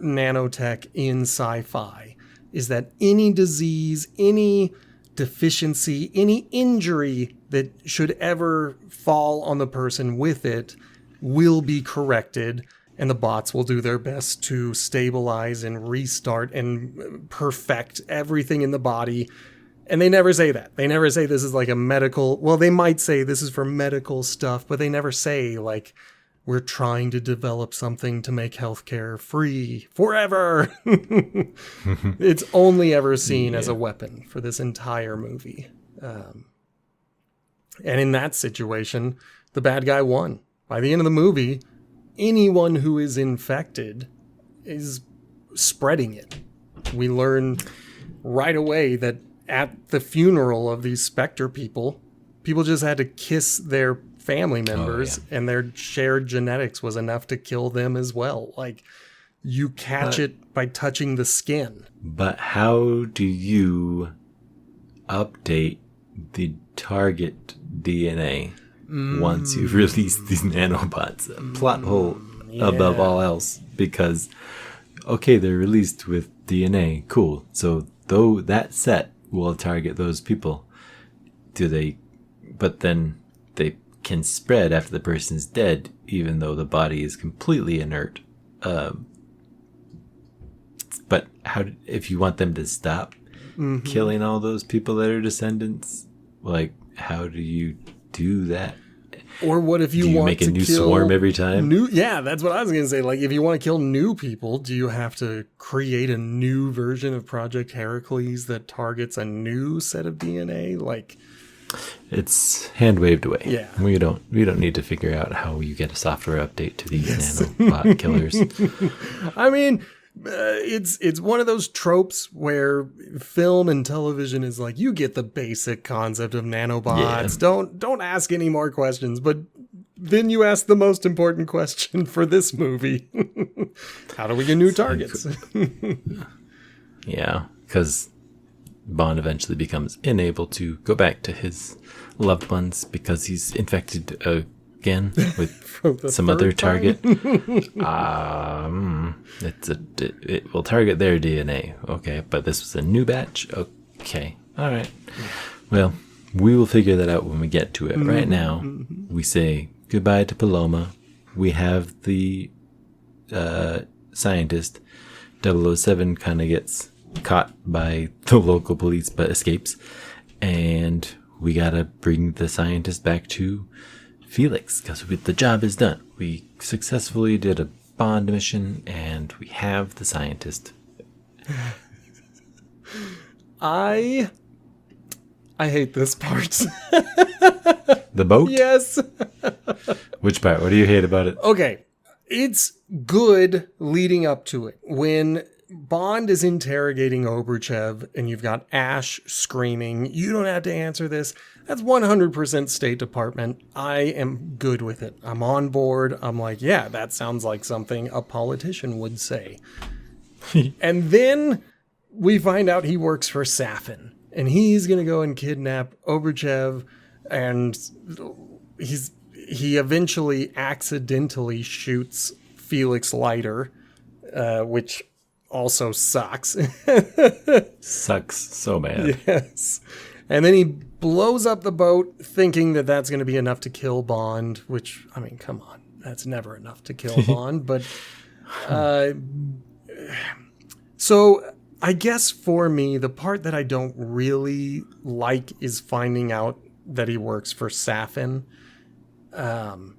nanotech in sci-fi is that any disease, any deficiency, any injury that should ever fall on the person with it will be corrected, and the bots will do their best to stabilize and restart and perfect everything in the body. And they never say that. They never say this is like a medical... Well, they might say this is for medical stuff, but they never say, like, we're trying to develop something to make healthcare free forever. It's only ever seen as a weapon for this entire movie. And in that situation, the bad guy won. By the end of the movie, anyone who is infected is spreading it. We learn right away that at the funeral of these Spectre people just had to kiss their family members, and their shared genetics was enough to kill them as well. Like, you catch it by touching the skin. But how do you update the target DNA? once you've released these nanobots. Plot hole above all else, because okay, they're released with DNA, cool. So though that set will target those people, but then they can spread after the person's dead, even though the body is completely inert. But if you want them to stop killing all those people that are descendants, like, how do you do that? Or what if you do you want make a to new kill swarm every time? Yeah, that's what I was going to say. Like, if you want to kill new people, do you have to create a new version of Project Heracles that targets a new set of DNA? Like, it's hand waved away. Yeah. We don't need to figure out how you get a software update to these nanobot killers. I mean, it's one of those tropes where film and television is like, you get the basic concept of nanobots. Yeah. Don't ask any more questions. But then you ask the most important question for this movie: how do we get new targets? Yeah, because Bond eventually becomes unable to go back to his loved ones because he's infected again with some other target. It will target their DNA. Okay, but this was a new batch. Okay, all right. Well, we will figure that out when we get to it. Right now, we say goodbye to Paloma. We have the scientist. 007 kind of gets caught by the local police but escapes, and we gotta bring the scientist back to Felix because the job is done. We successfully did a Bond mission and we have the scientist. I hate this part. The boat? Yes. Which part? What do you hate about it? Okay, it's good leading up to it. When Bond is interrogating Oberchev and you've got Ash screaming, "You don't have to answer this." That's 100% State Department. I am good with it. I'm on board. I'm like, yeah, that sounds like something a politician would say. And then we find out he works for Safin. And he's going to go and kidnap Oberchev. And he eventually accidentally shoots Felix Leiter, which also sucks. Sucks so bad. Yes. And then he blows up the boat thinking that that's going to be enough to kill Bond, which, I mean, come on. That's never enough to kill Bond. But so I guess for me, the part that I don't really like is finding out that he works for Safin. I'm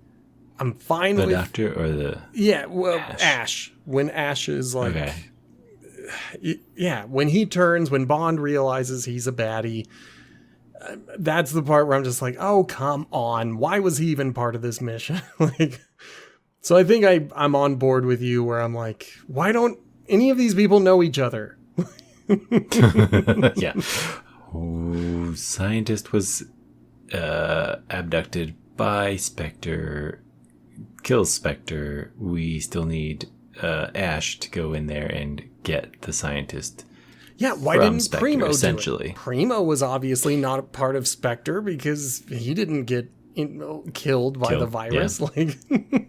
fine with... The doctor or the... Yeah, well, Ash. When Ash is like... Okay. Yeah, when Bond realizes he's a baddie, that's the part where I'm just like, oh, come on. Why was he even part of this mission? So I think I'm on board with you where I'm like, why don't any of these people know each other? Yeah. Oh, scientist was abducted by Spectre, kills Spectre. We still need Ash to go in there and get the scientist. Yeah, why didn't Spectre, Primo essentially do it? Primo was obviously not a part of Spectre because he didn't get killed by the virus. Yeah.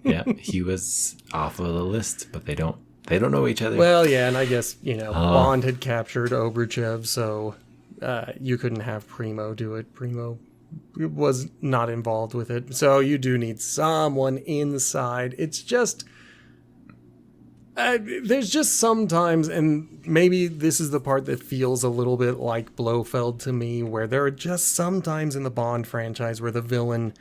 Yeah, he was off of the list, but they don't know each other. Well, yeah, and I guess Bond had captured Oberchev, so you couldn't have Primo do it. Primo was not involved with it, so you do need someone inside. It's just there's just sometimes, and maybe this is the part that feels a little bit like Blofeld to me, where there are just sometimes in the Bond franchise where the villain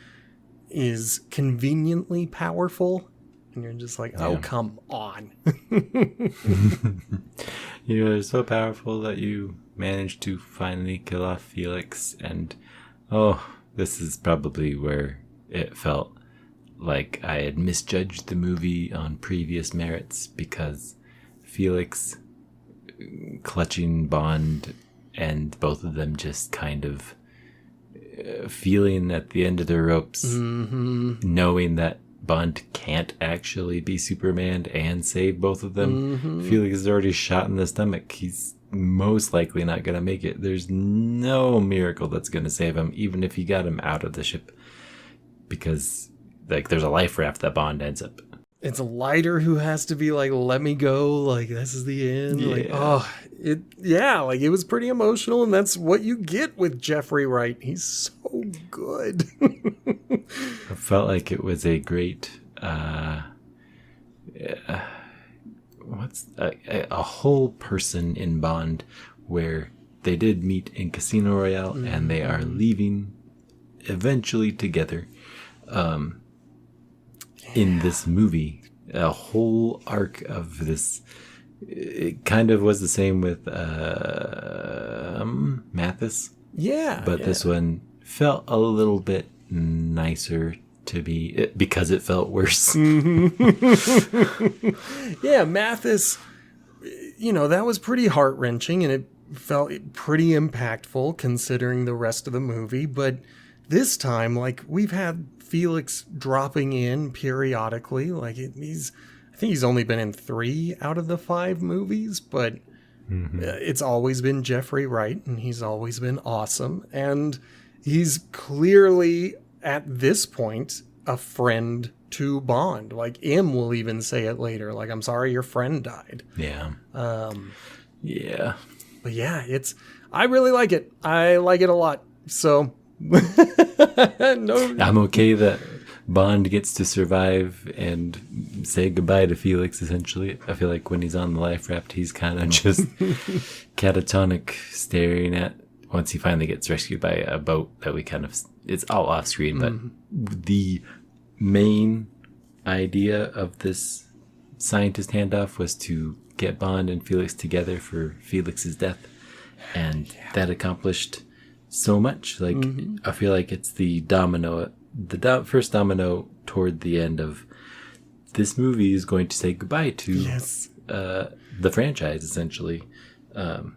is conveniently powerful, and you're just like, oh, come on. They're so powerful that you managed to finally kill off Felix, and this is probably where it felt like I had misjudged the movie on previous merits, because Felix clutching Bond and both of them just kind of feeling at the end of their ropes, knowing that Bond can't actually be Superman and save both of them. Felix is already shot in the stomach. He's most likely not going to make it. There's no miracle that's going to save him, even if he got him out of the ship. because like there's a life raft that Bond ends up. It's Leiter who has to be like, let me go. Like, this is the end. Yeah. Like, like it was pretty emotional. And that's what you get with Jeffrey Wright. He's so good. I felt like it was a great, a whole person in Bond where they did meet in Casino Royale and they are leaving eventually together. In this movie, a whole arc of this, it kind of was the same with Mathis. Yeah. But this one felt a little bit nicer to be, because it felt worse. Yeah, Mathis, that was pretty heart-wrenching and it felt pretty impactful considering the rest of the movie. But this time, like, we've had Felix dropping in periodically. Like, I think he's only been in 3 out of the 5 movies, but it's always been Jeffrey Wright, and he's always been awesome. And he's clearly, at this point, a friend to Bond. Like, M will even say it later. Like, I'm sorry your friend died. Yeah. Yeah. But yeah, I really like it. I like it a lot. So... No. I'm okay that Bond gets to survive and say goodbye to Felix, essentially. I feel like when he's on the life raft, he's kind of just catatonic, staring at, once he finally gets rescued by a boat that it's all off screen, but the main idea of this scientist handoff was to get Bond and Felix together for Felix's death, and that accomplished so much. Like, I feel like it's the first domino toward the end of this movie is going to say goodbye to the franchise, essentially, or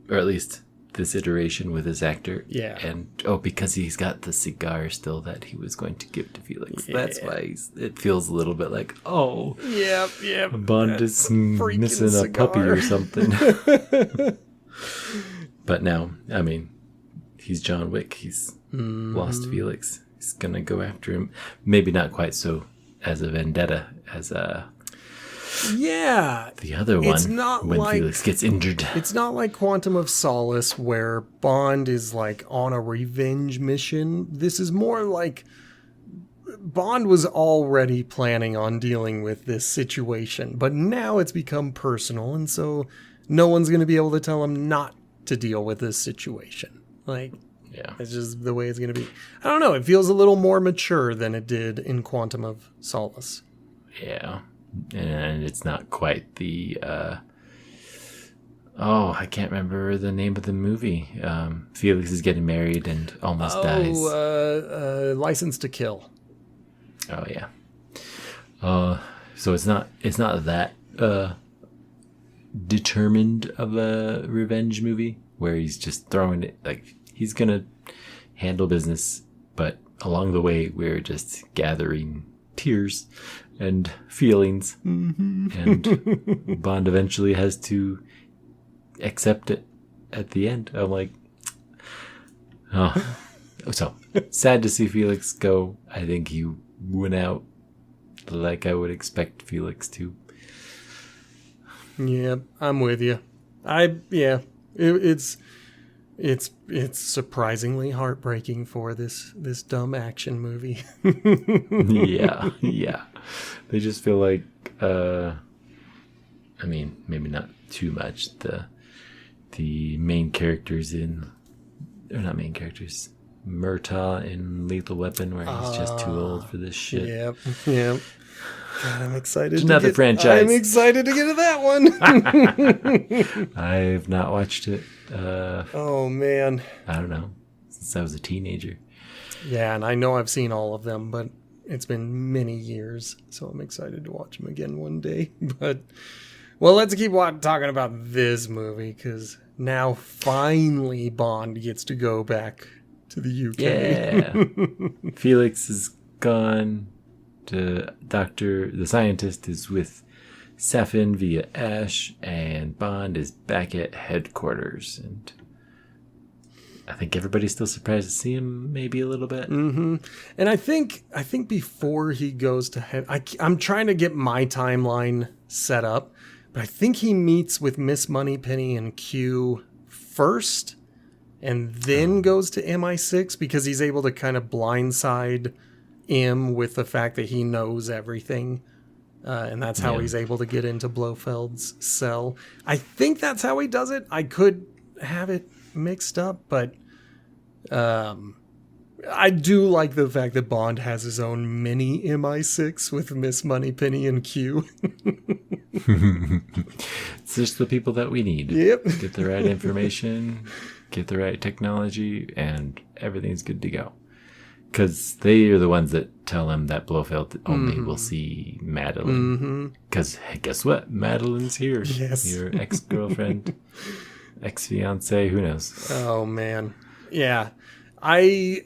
at least this iteration with this actor. Yeah. And because he's got the cigar still that he was going to give to Felix. Yeah. That's why it feels a little bit like, yeah, Bond is missing a puppy or something. But now, I mean, he's John Wick. He's lost Felix. He's gonna go after him. Maybe not quite so as a vendetta as the other one. It's not when like Felix gets injured. It's not like Quantum of Solace where Bond is like on a revenge mission. This is more like Bond was already planning on dealing with this situation, but now it's become personal, and so no one's gonna be able to tell him not to deal with this situation. Like, yeah, it's just the way it's going to be. I don't know. It feels a little more mature than it did in Quantum of Solace. Yeah. And it's not quite the, I can't remember the name of the movie. Felix is getting married and almost dies. License to Kill. Oh, yeah. So it's not that, determined of a revenge movie where he's just throwing it, like, he's gonna handle business, but along the way we're just gathering tears and feelings, and Bond eventually has to accept it at the end. I'm like, so sad to see Felix go. I think he went out like I would expect Felix to. Yeah, I'm with you. It's surprisingly heartbreaking for this dumb action movie. yeah. They just feel like, I mean, maybe not too much. The main characters not main characters. Murtaugh in Lethal Weapon, where he's just too old for this shit. Yep. God, I'm excited. It's another franchise. I'm excited to get to that one. I've not watched it. Oh man, I don't know, since I was a teenager. Yeah, and I know I've seen all of them, but it's been many years, so I'm excited to watch them again one day. But well, let's keep talking about this movie, because now finally Bond gets to go back to the UK. Yeah, Felix is gone. The scientist is with Safin via Ash, and Bond is back at headquarters. And I think everybody's still surprised to see him maybe a little bit. Mm-hmm. And I think before he goes to head, I'm trying to get my timeline set up, but I think he meets with Miss Moneypenny and Q first, and then goes to MI6 because he's able to kind of blindside M with the fact that he knows everything. And that's how he's able to get into Blofeld's cell. I think that's how he does it. I could have it mixed up, but I do like the fact that Bond has his own mini MI6 with Miss Moneypenny and Q. It's just the people that we need. Yep. Get the right information, get the right technology, and everything's good to go. Because they are the ones that tell him that Blofeld only will see Madeline. Because guess what? Madeline's here. Yes. Your ex-girlfriend, ex-fiance, who knows? Oh, man. Yeah. I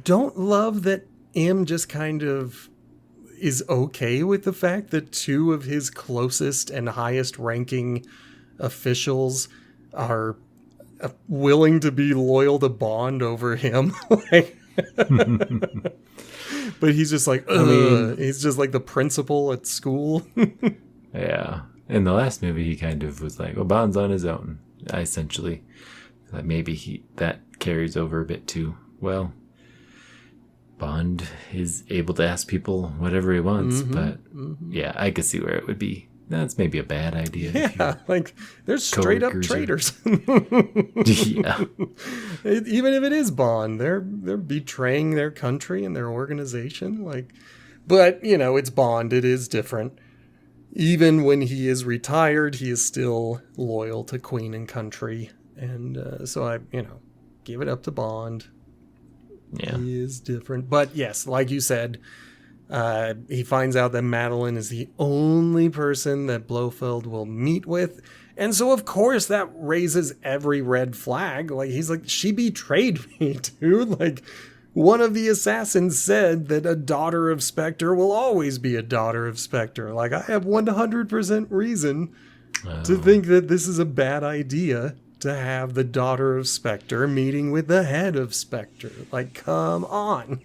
don't love that M just kind of is okay with the fact that two of his closest and highest ranking officials are willing to be loyal to Bond over him. But he's just like, he's just like the principal at school. Yeah. In the last movie, he kind of was like, well, Bond's on his own, essentially. Like maybe that carries over a bit too. Well, Bond is able to ask people whatever he wants, but yeah, I could see where it would be. That's maybe a bad idea. Yeah, like they're straight up traitors. Yeah. Even if it is Bond, they're betraying their country and their organization. Like, but it's Bond. It is different. Even when he is retired, he is still loyal to Queen and country. And so I, give it up to Bond. Yeah. He is different. But yes, like you said, he finds out that Madeline is the only person that Blofeld will meet with. And so, of course, that raises every red flag. Like, he's like, she betrayed me, dude. Like, one of the assassins said that a daughter of Spectre will always be a daughter of Spectre. Like, I have 100% reason to think that this is a bad idea to have the daughter of Spectre meeting with the head of Spectre. Like, come on.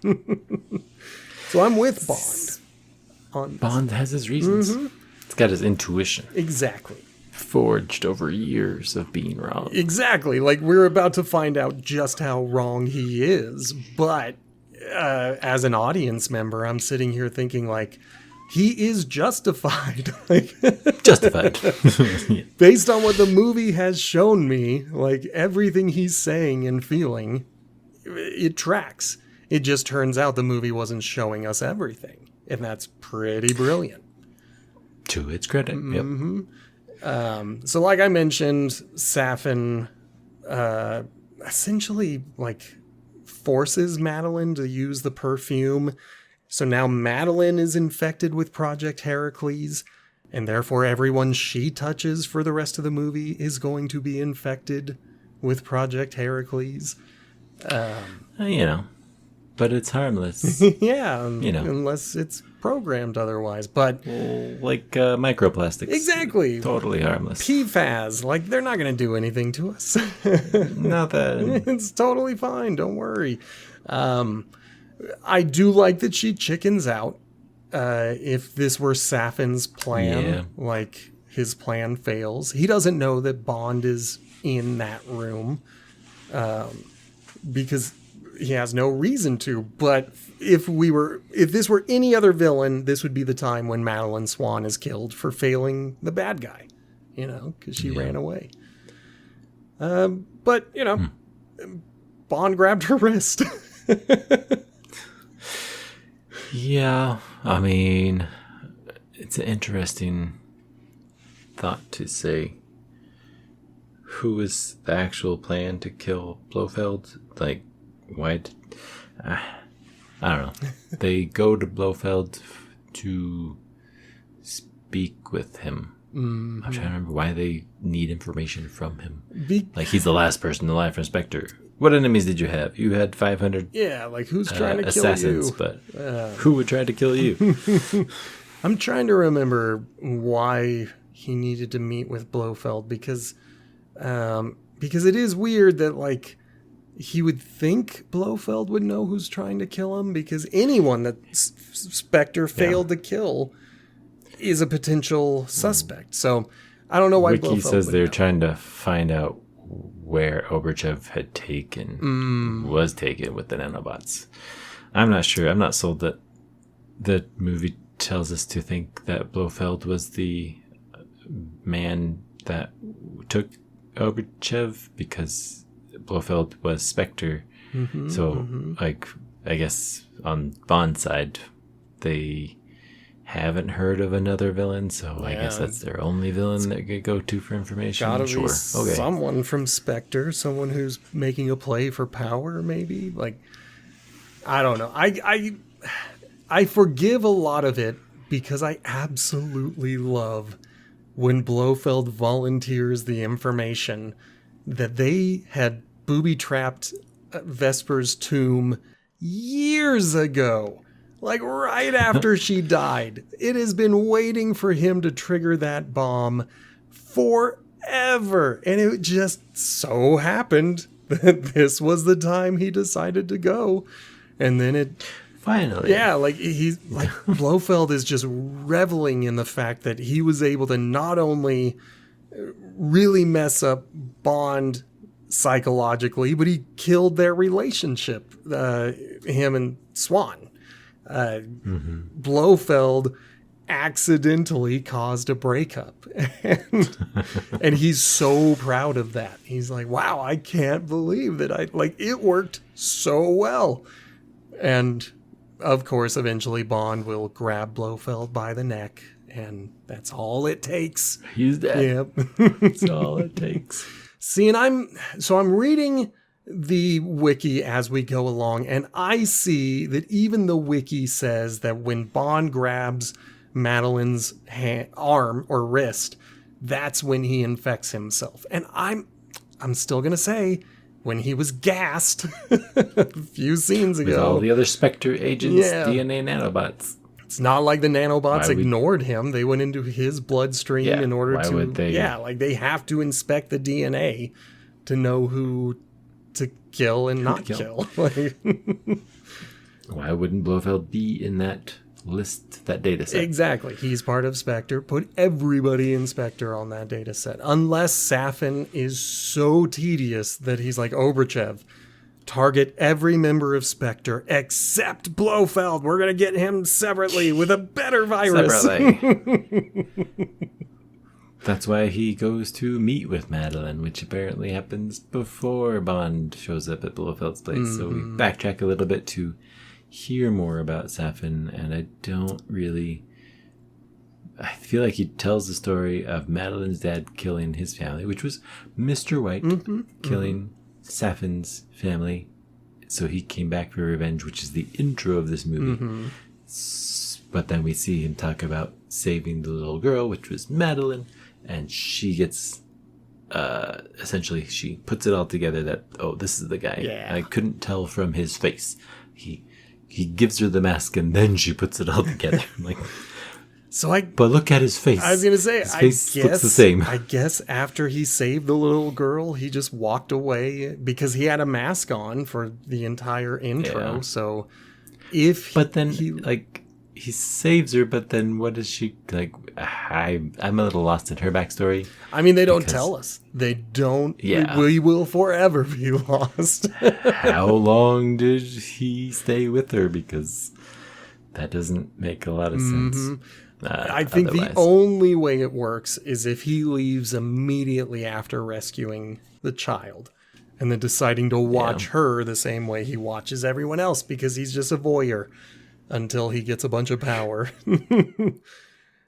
So I'm with Bond. Bond has his reasons. It's got his intuition. Exactly. Forged over years of being wrong. Exactly. Like, we're about to find out just how wrong he is. But as an audience member, I'm sitting here thinking, like, he is justified. Like, Justified. Yeah. Based on what the movie has shown me, like, everything he's saying and feeling, it tracks. It just turns out the movie wasn't showing us everything. And that's pretty brilliant. To its credit. Yep. So like I mentioned, Safin essentially like forces Madeline to use the perfume. So now Madeline is infected with Project Heracles, and therefore everyone she touches for the rest of the movie is going to be infected with Project Heracles. But it's harmless. Yeah, unless it's programmed otherwise. But like microplastics. Exactly. Totally harmless. PFAS, like they're not going to do anything to us. Not that. It's totally fine. Don't worry. I do like that she chickens out. If this were Safin's plan, like his plan fails, he doesn't know that Bond is in that room because he has no reason to. But if this were any other villain, this would be the time when Madeline Swan is killed for failing the bad guy, because she ran away. But Bond grabbed her wrist. Yeah, I mean, it's an interesting thought to say. Who is the actual plan to kill Blofeld? Like, why? I don't know. They go to Blofeld to speak with him. I'm trying to remember why they need information from him. Like, he's the last person alive from Spectre. What enemies did you have? You had 500 like who's trying to assassins, kill you? But who would try to kill you? I'm trying to remember why he needed to meet with Blofeld because because it is weird that, like, he would think Blofeld would know who's trying to kill him, because anyone that Spectre failed to kill is a potential suspect. So I don't know why Wiki Blofeld says would they're know. trying to find out where Oberchev had was taken with the nanobots. I'm not sure. I'm not sold that the movie tells us to think that Blofeld was the man that took Oberchev, because Blofeld was Spectre. Like, I guess on Bond's side, they haven't heard of another villain, so I guess that's their only villain that could go to for information. Gotta Sure. be Okay. someone from Spectre, someone who's making a play for power, maybe. Like, I don't know. I forgive a lot of it because I absolutely love when Blofeld volunteers the information that they had booby-trapped Vesper's tomb years ago. Like, right after she died. It has been waiting for him to trigger that bomb forever. And it just so happened that this was the time he decided to go. And then it... Finally. Yeah, like, he's like, Blofeld is just reveling in the fact that he was able to not only really mess up Bond psychologically, but he killed their relationship, him and Swan. Blofeld accidentally caused a breakup, and he's so proud of that. He's like, wow, I can't believe that it worked so well. And of course, eventually Bond will grab Blofeld by the neck, and that's all it takes. He's dead. Yep. That's all it takes. See, and I'm reading the wiki as we go along, and I see that even the wiki says that when Bond grabs Madeline's arm or wrist, that's when he infects himself. And I'm still gonna say, when he was gassed a few scenes ago, With all the other Spectre agents, DNA nanobots. it's not like the nanobots ignored him. They went into his bloodstream in order to... would they? Yeah, like, they have to inspect the DNA to know who to kill and not kill. Like, why wouldn't Blofeld be in that list, that data set? exactly. He's part of Spectre. Put everybody in Spectre on that data set. Unless Safin is so tedious that he's like, Oberchev, target every member of Spectre except Blofeld. We're going to get him separately with a better virus. That's why he goes to meet with Madeline, which apparently happens before Bond shows up at Blofeld's place. So we backtrack a little bit to hear more about Safin, and I feel like he tells the story of Madeline's dad killing his family, which was Mr. White killing Safin's family. So he came back for revenge, which is the intro of this movie. But then we see him talk about saving the little girl, which was Madeline, and she gets essentially, she puts it all together that, oh, this is the guy. Yeah. I couldn't tell from his face. He gives her the mask, and then she puts it all together. I'm like, but look at his face. I was going to say, his face looks the same. I guess after he saved the little girl, he just walked away because he had a mask on for the entire intro. Yeah. So he saves her, but then what is she like? I'm a little lost in her backstory. I mean, they don't tell us. They don't. Yeah. We will forever be lost. How long did he stay with her? Because that doesn't make a lot of sense. I think the only way it works is if he leaves immediately after rescuing the child and then deciding to watch her the same way he watches everyone else, because he's just a voyeur until he gets a bunch of power.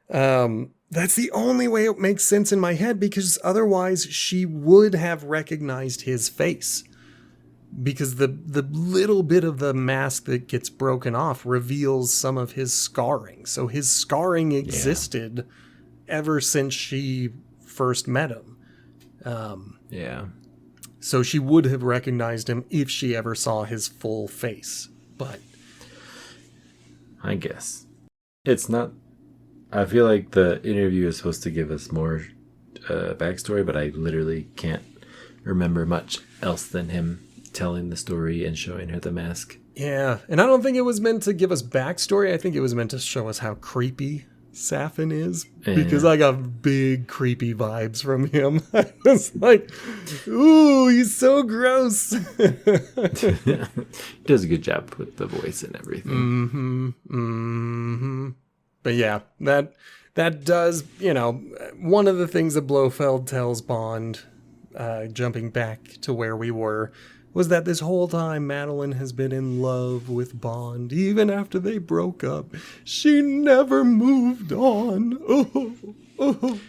That's the only way it makes sense in my head, because otherwise she would have recognized his face. Because the little bit of the mask that gets broken off reveals some of his scarring. So his scarring existed ever since she first met him. So she would have recognized him if she ever saw his full face. But I guess it's not. I feel like the interview is supposed to give us more backstory, but I literally can't remember much else than him telling the story and showing her the mask. Yeah, and I don't think it was meant to give us backstory. I think it was meant to show us how creepy Safin is, because I got big creepy vibes from him. I was like, ooh, he's so gross. He does a good job with the voice and everything. But yeah, that does, one of the things that Blofeld tells Bond, jumping back to where we were, was that this whole time Madeline has been in love with Bond, even after they broke up. She never moved on. Oh.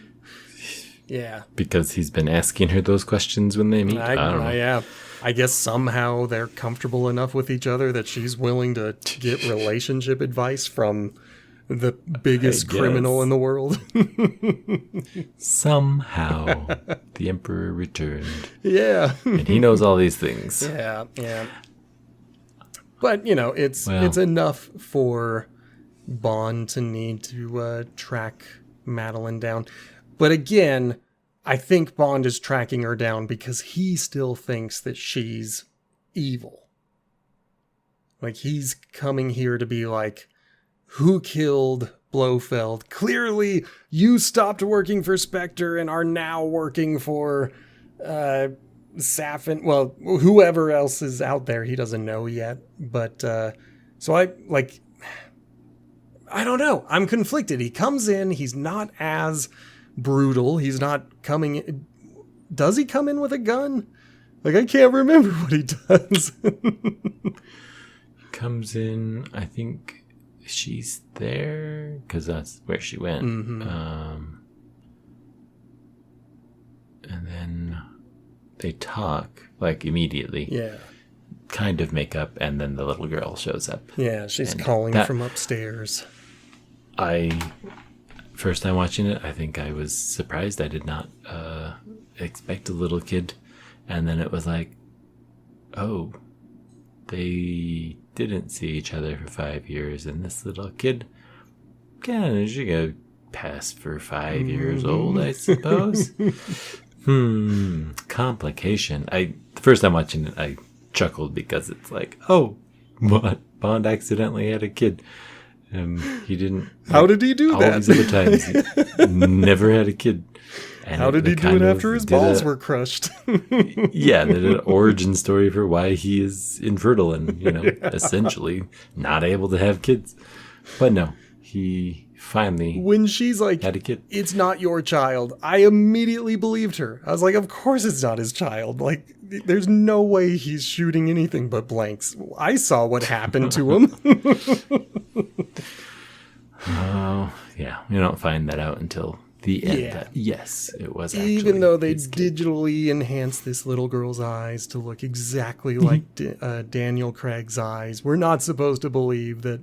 Yeah. Because he's been asking her those questions when they meet. I don't know. Yeah. I guess somehow they're comfortable enough with each other that she's willing to get relationship advice from the biggest criminal in the world. Somehow the Emperor returned. Yeah. And he knows all these things. Yeah. But, it's enough for Bond to need to track Madeline down. But again, I think Bond is tracking her down because he still thinks that she's evil. Like, he's coming here to be like, who killed Blofeld? Clearly, you stopped working for Spectre and are now working for Safin. Well, whoever else is out there, he doesn't know yet. But so I don't know. I'm conflicted. He comes in. He's not as brutal. He's not coming in. Does he come in with a gun? Like, I can't remember what he does. Comes in, I think she's there because that's where she went. And then they talk like immediatly. Yeah. Kind of make up, and then the little girl shows up. Yeah, she's calling from upstairs. First time watching it, I think I was surprised. I did not expect a little kid. And then it was like, oh, they didn't see each other for 5 years, and this little kid, she got past for 5 years old, I suppose. Complication. The first time watching it, I chuckled because it's like, oh, what? Bond accidentally had a kid. He didn't. How did he do that? All these other times, he never had a kid. And how did he do it after his balls were crushed? Yeah, they did an origin story for why he is infertile and, essentially not able to have kids. But no, he finally when she's like, had a kid. It's not your child, I immediately believed her. I was like, of course it's not his child. Like, there's no way he's shooting anything but blanks. I saw what happened to him. Oh, yeah. You don't find that out until the end. Yeah. Yes, it was actually. Even though they digitally enhanced this little girl's eyes to look exactly like Daniel Craig's eyes, we're not supposed to believe that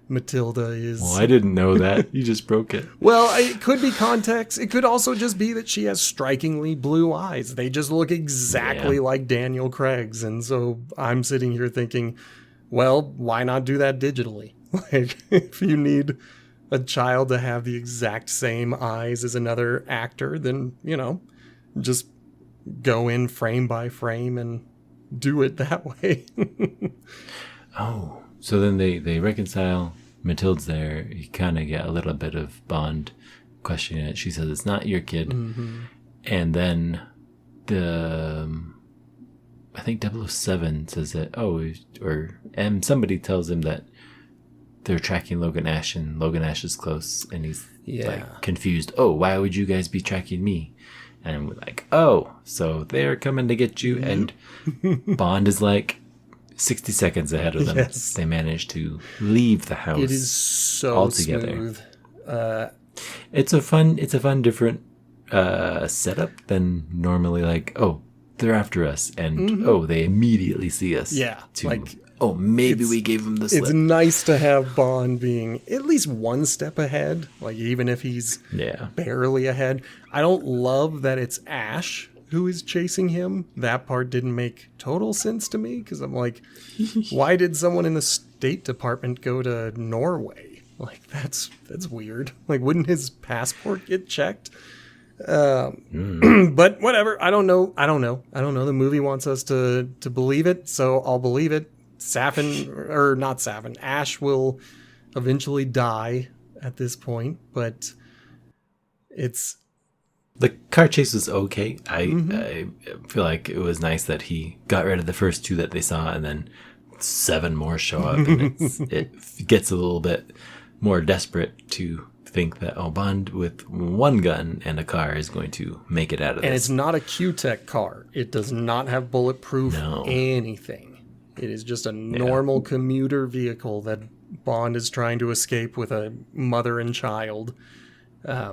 Matilda is... Well, I didn't know that. You just broke it. Well, it could be context. It could also just be that she has strikingly blue eyes. They just look exactly like Daniel Craig's. And so I'm sitting here thinking, well, why not do that digitally? Like, if you need a child to have the exact same eyes as another actor, then, just go in frame by frame and do it that way. Oh, so then they reconcile. Matilda's there. You kind of get a little bit of Bond questioning it. She says, it's not your kid. Mm-hmm. And then I think 007 says that, somebody tells him that they're tracking Logan Ash, and Logan Ash is close, and he's like confused. Oh, why would you guys be tracking me? And we're like, oh, so they're coming to get you. And Bond is like 60 seconds ahead of them. Yes. They managed to leave the house. It is so altogether. Smooth. It's a fun, different setup than normally. Like, oh, they're after us, and they immediately see us. Yeah, maybe we gave him the slip. It's nice to have Bond being at least one step ahead, like even if he's barely ahead. I don't love that it's Ash who is chasing him. That part didn't make total sense to me, because I'm like, why did someone in the State Department go to Norway? Like, that's weird. Like, wouldn't his passport get checked? But whatever. I don't know. The movie wants us to believe it, so I'll believe it. Ash will eventually die at this point, but it's... The car chase was okay. I feel like it was nice that he got rid of the first two that they saw, and then 7 more show up, and it gets a little bit more desperate to think that Bond with one gun and a car is going to make it out of this. And it's not a Q-Tech car. It does not have bulletproof anything. It is just a normal commuter vehicle that Bond is trying to escape with a mother and child.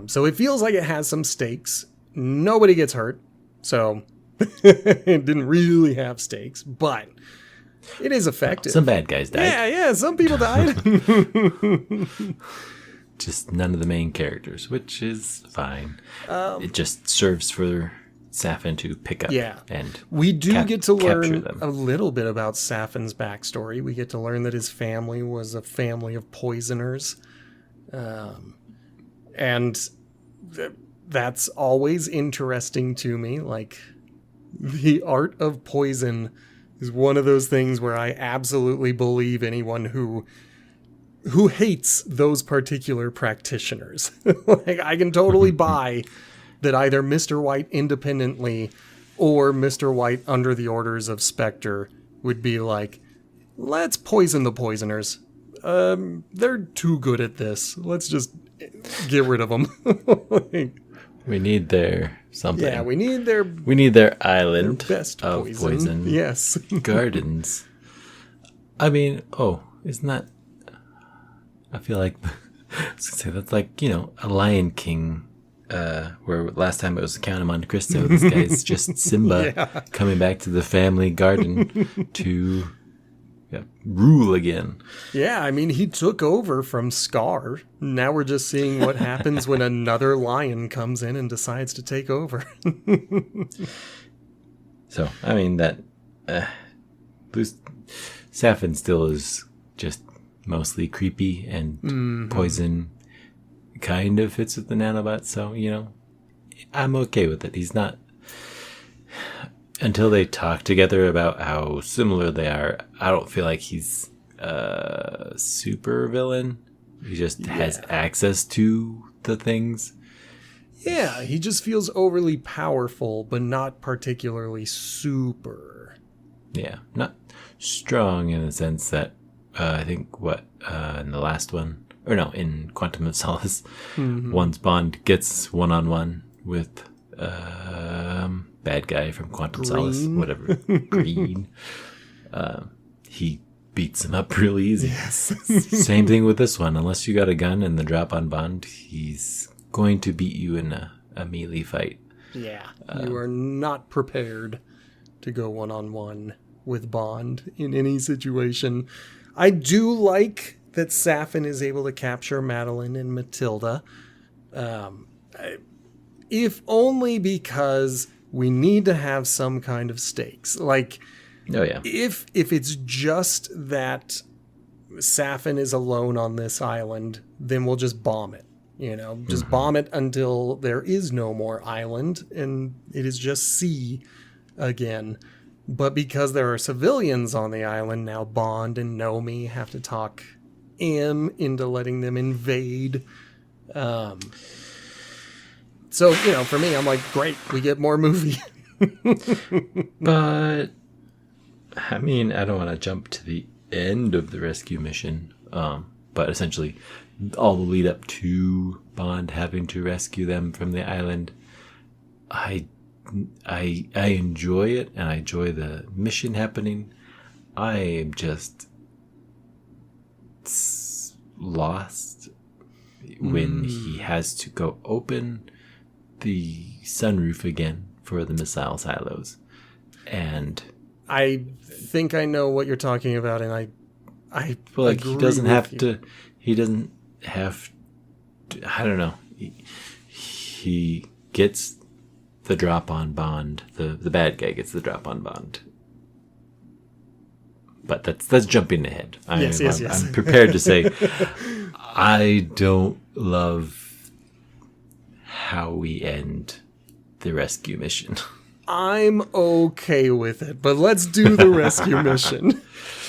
So it feels like it has some stakes. Nobody gets hurt, so it didn't really have stakes, but it is effective. Some bad guys died. Yeah, some people died. Just none of the main characters, which is fine. It just serves for Safin to pick up. Yeah. And we do get to learn them. a little bit about Safin's backstory. We get to learn that his family was a family of poisoners. And that's always interesting to me. Like, the art of poison is one of those things where I absolutely believe anyone who hates those particular practitioners. Like, I can totally buy that either Mr. White independently or Mr. White under the orders of Spectre would be like, let's poison the poisoners. They're too good at this. Let's just get rid of them. Like, we need their something. Yeah, we need their island their best of poison. Yes. Gardens. I mean, isn't that... I feel like I was gonna say that's like, a Lion King, where last time it was the Count of Monte Cristo. This guy's just Simba coming back to the family garden to rule again. Yeah, I mean, he took over from Scar. Now we're just seeing what happens when another lion comes in and decides to take over. So, I mean, that Safin still is just mostly creepy, and poison kind of fits with the nanobot, so, I'm okay with it. He's not... Until they talk together about how similar they are, I don't feel like he's a super villain. He just has access to the things. Yeah, he just feels overly powerful, but not particularly super. Yeah, not strong in the sense that I think in the last one, in Quantum of Solace, once Bond gets one-on-one with bad guy from Quantum Solace, whatever, Green, he beats him up real easy. Yes. Same thing with this one. Unless you got a gun and the drop on Bond, he's going to beat you in a melee fight. Yeah, you are not prepared to go one-on-one with Bond in any situation. I do like that Safin is able to capture Madeline and Matilda, if only because we need to have some kind of stakes. Like, if it's just that Safin is alone on this island, then we'll just bomb it. Just bomb it until there is no more island and it is just sea again. But because there are civilians on the island, now Bond and Nomi have to talk M into letting them invade. So, for me, I'm like, great, we get more movie. But, I mean, I don't want to jump to the end of the rescue mission. But essentially, all the lead up to Bond having to rescue them from the island, I enjoy it, and I enjoy the mission happening. I am just lost when he has to go open the sunroof again for the missile silos. And I think I know what you're talking about, and I feel like he doesn't have to, I don't know. He gets the drop on Bond. The bad guy gets the drop on Bond. But that's jumping ahead. Yes. I'm prepared to say I don't love how we end the rescue mission. I'm okay with it, but let's do the rescue mission.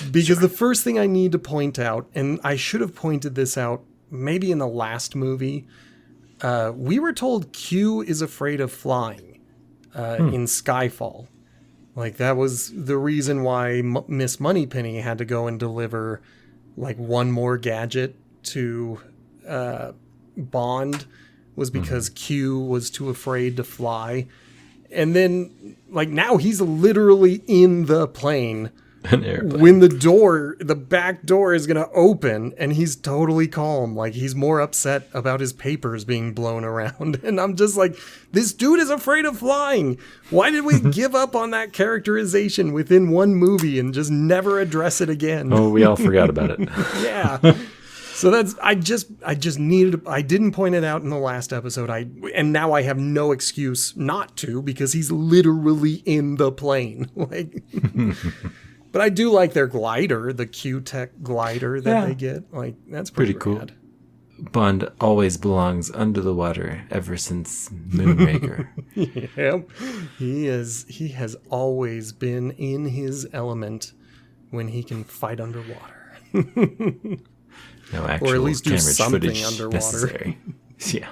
Because the first thing I need to point out, and I should have pointed this out maybe in the last movie, we were told Q is afraid of flying in Skyfall. Like, that was the reason why Miss Moneypenny had to go and deliver, like, one more gadget to Bond, was because Q was too afraid to fly. And then, like, now he's literally in the plane An airplane. when the back door is going to open, and he's totally calm. Like, he's more upset about his papers being blown around. And I'm just like, this dude is afraid of flying. Why did we give up on that characterization within one movie and just never address it again? Oh, we all forgot about it. Yeah. So that's, I didn't point it out in the last episode. And now I have no excuse not to, because he's literally in the plane. Like, but I do like their glider, the Q-Tech glider that they get. Like, that's pretty cool. rad. Bond always belongs under the water ever since Moonraker. Yep. He has always been in his element when he can fight underwater. No actual or at least do camera something footage underwater. necessary. Yeah.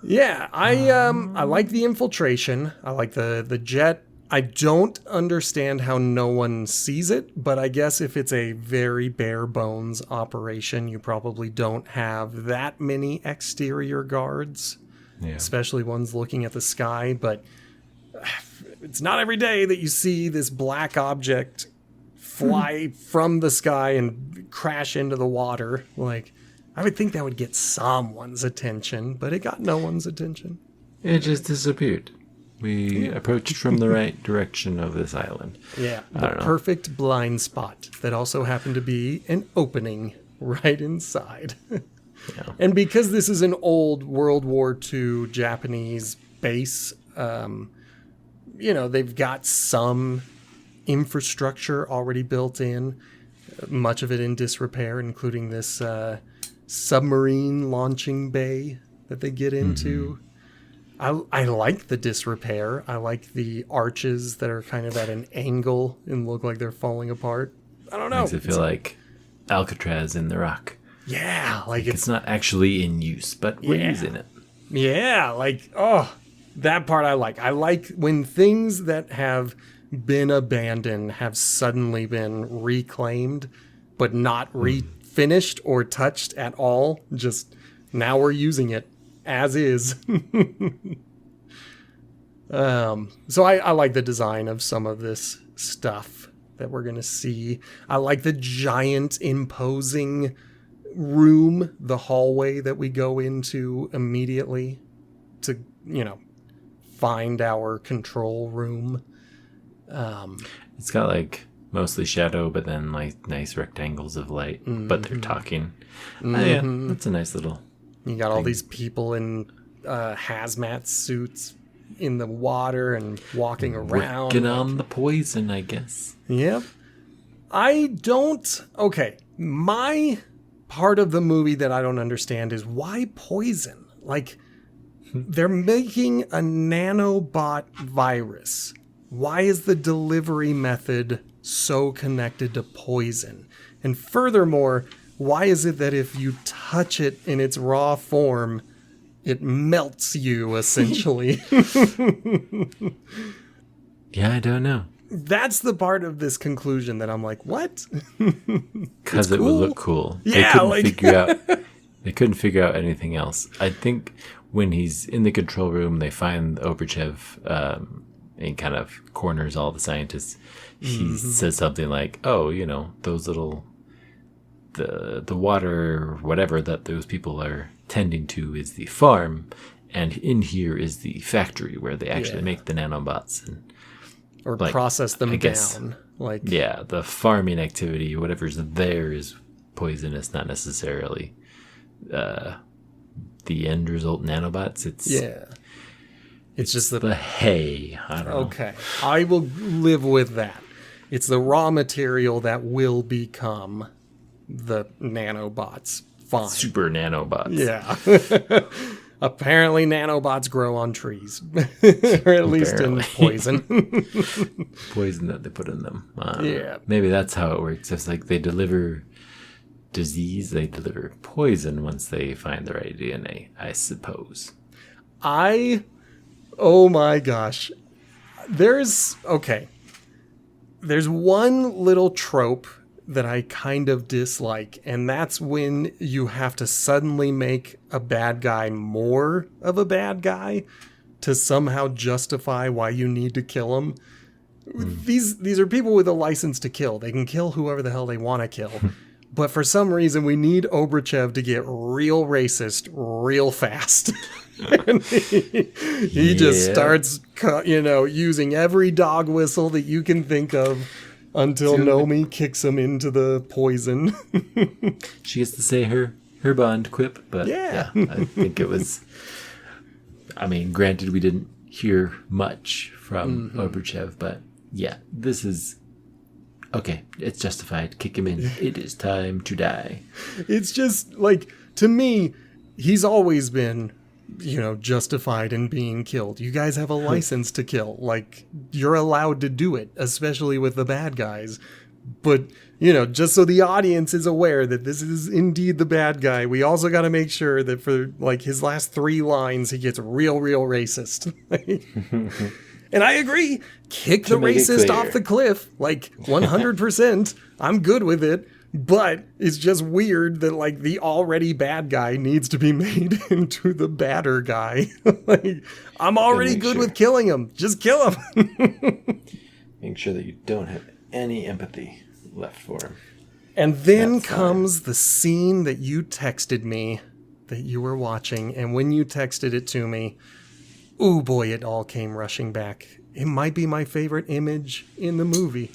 Yeah, I like the infiltration. I like the jet. I don't understand how no one sees it, but I guess if it's a very bare bones operation, you probably don't have that many exterior guards, especially ones looking at the sky. But it's not every day that you see this black object fly from the sky and crash into the water. Like, I would think that would get someone's attention, but it got no one's attention. It just disappeared. We approached from the right direction of this island. Yeah, the perfect blind spot that also happened to be an opening right inside. Yeah. And because this is an old World War II Japanese base, they've got some infrastructure already built in, much of it in disrepair, including this submarine launching bay that they get into. I like the disrepair. I like the arches that are kind of at an angle and look like they're falling apart. I don't know. Makes it feel like Alcatraz in the rock. Yeah, like It's not actually in use, but we're using it. Yeah, like, that part I like. I like when things that have been abandoned have suddenly been reclaimed, but not refinished or touched at all. Just now we're using it as is. So I like the design of some of this stuff that we're going to see. I like the giant imposing room, the hallway that we go into immediately to, find our control room. It's got like mostly shadow, but then like nice rectangles of light, but they're talking. Yeah, that's a nice little You got all these people in hazmat suits in the water and walking around. Working on the poison, I guess. Yep. Okay, my part of the movie that I don't understand is why poison? Like, they're making a nanobot virus. Why is the delivery method so connected to poison? And furthermore, why is it that if you touch it in its raw form, it melts you, essentially? Yeah, I don't know. That's the part of this conclusion that I'm like, what? Because it would look cool. Yeah, They couldn't figure out anything else. I think when he's in the control room, they find Oberchev and kind of corners all the scientists. He says something like, those little... The water, whatever that those people are tending to is the farm, and in here is the factory where they actually make the nanobots or process them down. The farming activity, whatever's there, is poisonous, not necessarily the end result nanobots. It's just the hay. I don't know. Okay, I will live with that. It's the raw material that will become the nanobots. Fine. Super nanobots. Yeah. apparently nanobots grow on trees, or at least in poison. Poison that they put in them. Yeah. Maybe that's how it works. It's like they deliver disease, they deliver poison once they find the right DNA, I suppose. Oh my gosh. There's one little trope that I kind of dislike, and that's when you have to suddenly make a bad guy more of a bad guy to somehow justify why you need to kill him. These are people with a license to kill. They can kill whoever the hell they want to kill. But for some reason, we need Obruchev to get real racist real fast. And he just starts, using every dog whistle that you can think of until Nomi kicks him into the poison. She gets to say her Bond quip, but yeah, I think it was... I mean, granted, we didn't hear much from Obruchev, but yeah, this is... Okay, it's justified. Kick him in. It is time to die. It's just, like, to me, he's always been... justified in being killed. You guys have a license to kill. Like, you're allowed to do it, especially with the bad guys. But, just so the audience is aware that this is indeed the bad guy, we also got to make sure that for, like, his last 3 lines, he gets real racist. And I agree. Kick the racist off the cliff. Like, 100%. I'm good with it. But it's just weird that, like, the already bad guy needs to be made into the badder guy. Like, I'm already good with killing him. Just kill him. Make sure that you don't have any empathy left for him. And then comes the scene that you texted me that you were watching. And when you texted it to me, oh boy, it all came rushing back. It might be my favorite image in the movie.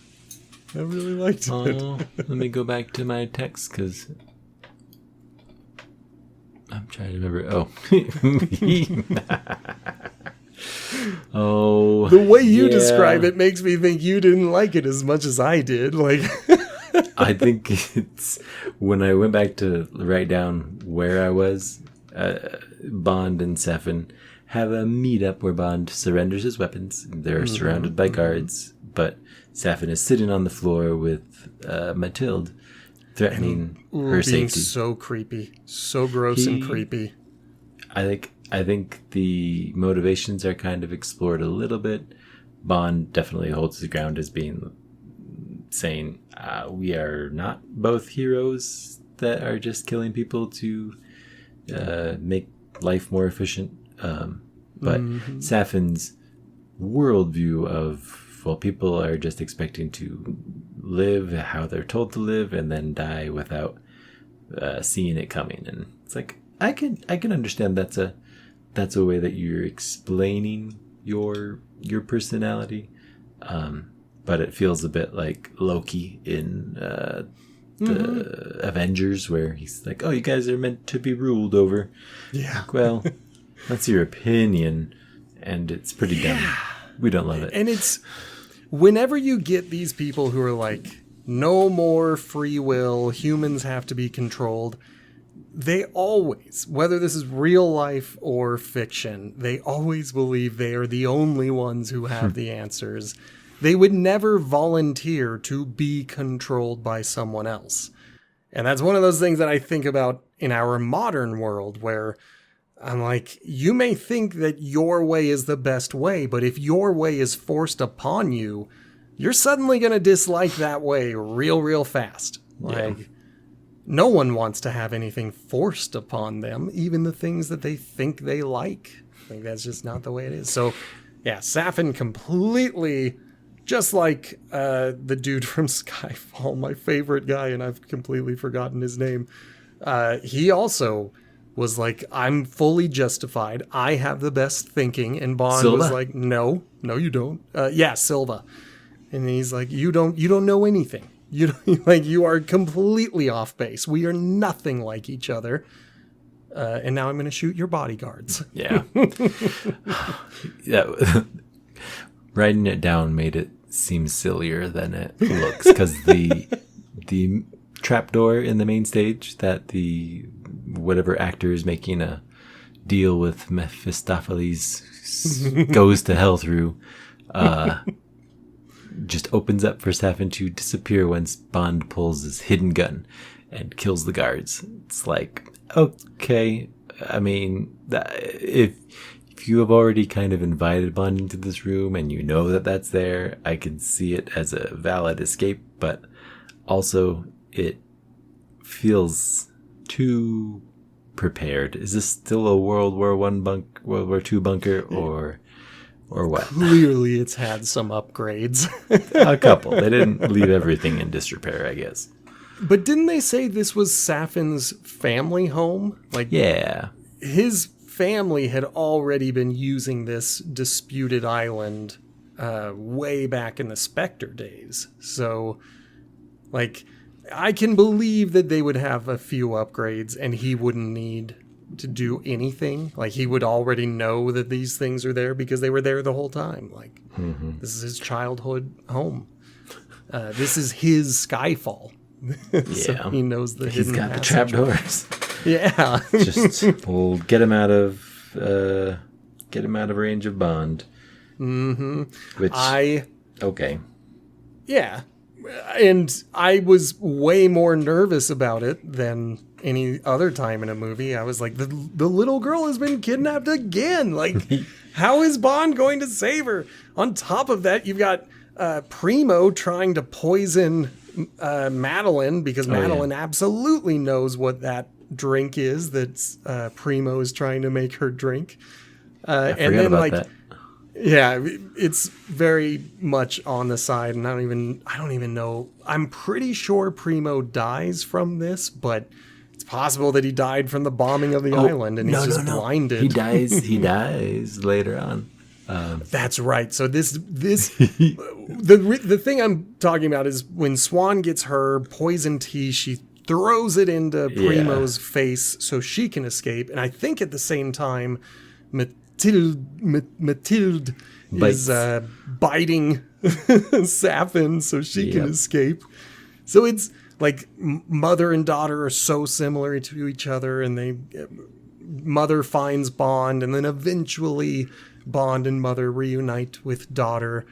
I really liked it. Let me go back to my text because I'm trying to remember. The way you describe it makes me think you didn't like it as much as I did. Like, I think it's when I went back to write down where I was. Bond and Safin have a meetup where Bond surrenders his weapons. They're surrounded by guards, but Safin is sitting on the floor with Mathilde, threatening her being safety. So creepy, so gross and creepy. I think the motivations are kind of explored a little bit. Bond definitely holds his ground as saying, we are not both heroes that are just killing people to make life more efficient. But Safin's worldview of, well, people are just expecting to live how they're told to live and then die without seeing it coming. And it's like, I can understand that's a way that you're explaining your personality. But it feels a bit like Loki in the Avengers, where he's like, oh, you guys are meant to be ruled over. Yeah. Like, well, that's your opinion, and it's pretty dumb. We don't love it. And it's whenever you get these people who are like, no more free will, humans have to be controlled, they always, whether this is real life or fiction, they always believe they are the only ones who have the answers. They would never volunteer to be controlled by someone else. And that's one of those things that I think about in our modern world, where I'm like, you may think that your way is the best way, but if your way is forced upon you, you're suddenly going to dislike that way real fast. Like, no one wants to have anything forced upon them, even the things that they think they like. Like, that's just not the way it is. So, yeah, Safin completely, just like the dude from Skyfall, my favorite guy, and I've completely forgotten his name. He also was like, I'm fully justified. I have the best thinking. And Bond Silva? was like, no, you don't. Yeah, Silva. And he's like, you don't know anything. You don't, like, you are completely off base. We are nothing like each other. And now I'm going to shoot your bodyguards. Yeah. Writing it down made it seem sillier than it looks, because the trapdoor in the main stage that the whatever actor is making a deal with Mephistopheles goes to hell through, just opens up for Safin to disappear once Bond pulls his hidden gun and kills the guards. It's like, okay, I mean, if you have already kind of invited Bond into this room and you know that that's there, I can see it as a valid escape, but also it feels too prepared. Is this still a World War II bunker, or what? Clearly it's had some upgrades. A couple. They didn't leave everything in disrepair, I guess. But didn't they say this was Safin's family home? Like, yeah. His family had already been using this disputed island way back in the Spectre days. So, like, I can believe that they would have a few upgrades and he wouldn't need to do anything. Like, he would already know that these things are there because they were there the whole time. Like, This is his childhood home. This is his Skyfall. So yeah. he knows the He's hidden got the passage. trapdoors. Yeah. Just we'll get him out of range of Bond. Mm-hmm. Which okay. Yeah. And I was way more nervous about it than any other time in a movie. I was like, the little girl has been kidnapped again. Like, how is Bond going to save her? On top of that, you've got Primo trying to poison Madeline because Madeline absolutely knows what that drink is that Primo is trying to make her drink. I forgot about that. Yeah, it's very much on the side, and I don't even know. I'm pretty sure Primo dies from this, but it's possible that he died from the bombing of the island, and he's just blinded. He dies later on. That's right. So the thing I'm talking about is when Swan gets her poison tea, she throws it into Primo's face so she can escape, and I think at the same time, Mathilde is biting Safin so she can escape. So it's like mother and daughter are so similar to each other, and mother finds Bond, and then eventually Bond and mother reunite with daughter.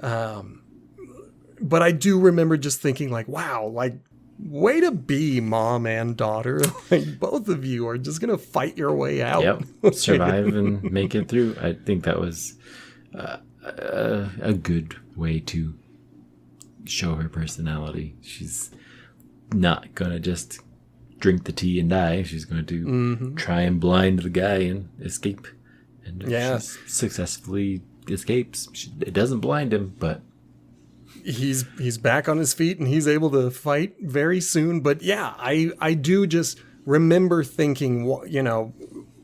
But I do remember just thinking like, wow, like, way to be mom and daughter. Like, both of you are just going to fight your way out. Yep. Survive and make it through. I think that was a good way to show her personality. She's not going to just drink the tea and die. She's going to try and blind the guy and escape. And she successfully escapes. It doesn't blind him, but he's back on his feet and he's able to fight very soon. But yeah, I do just remember thinking, you know,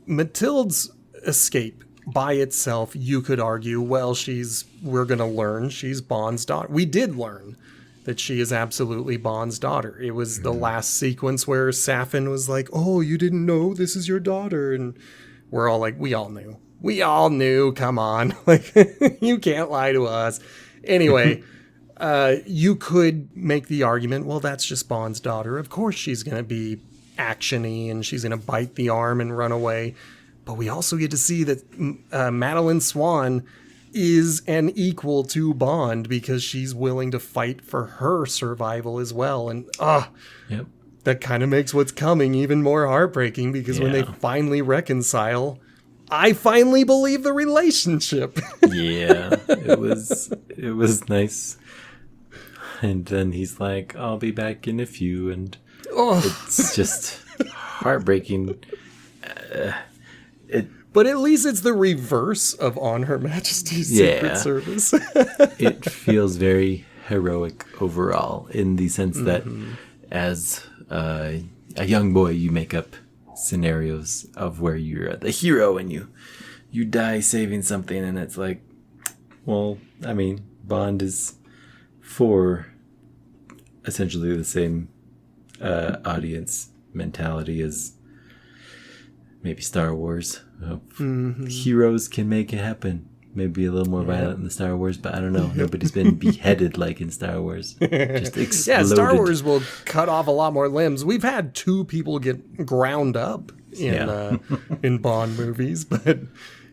Mathilde's escape by itself, you could argue, well, we're going to learn she's Bond's daughter. We did learn that she is absolutely Bond's daughter. It was the last sequence where Safin was like, oh, you didn't know this is your daughter. And we're all like, we all knew. Come on. Like, you can't lie to us. Anyway, you could make the argument, well, that's just Bond's daughter. Of course she's going to be action-y and she's going to bite the arm and run away. But we also get to see that Madeline Swan is an equal to Bond because she's willing to fight for her survival as well. And that kind of makes what's coming even more heartbreaking because when they finally reconcile, I finally believe the relationship. Yeah, it was nice. And then he's like, I'll be back in a few. And it's just heartbreaking. But at least it's the reverse of On Her Majesty's Secret Service. It feels very heroic overall in the sense that as a young boy, you make up scenarios of where you're the hero and you die saving something, and it's like, well, I mean, Bond is for essentially the same audience mentality as maybe Star Wars. Heroes can make it happen. Maybe a little more violent in the Star Wars, but I don't know. Nobody's been beheaded like in Star Wars. Just exploded. Yeah, Star Wars will cut off a lot more limbs. We've had 2 people get ground up in Bond movies, but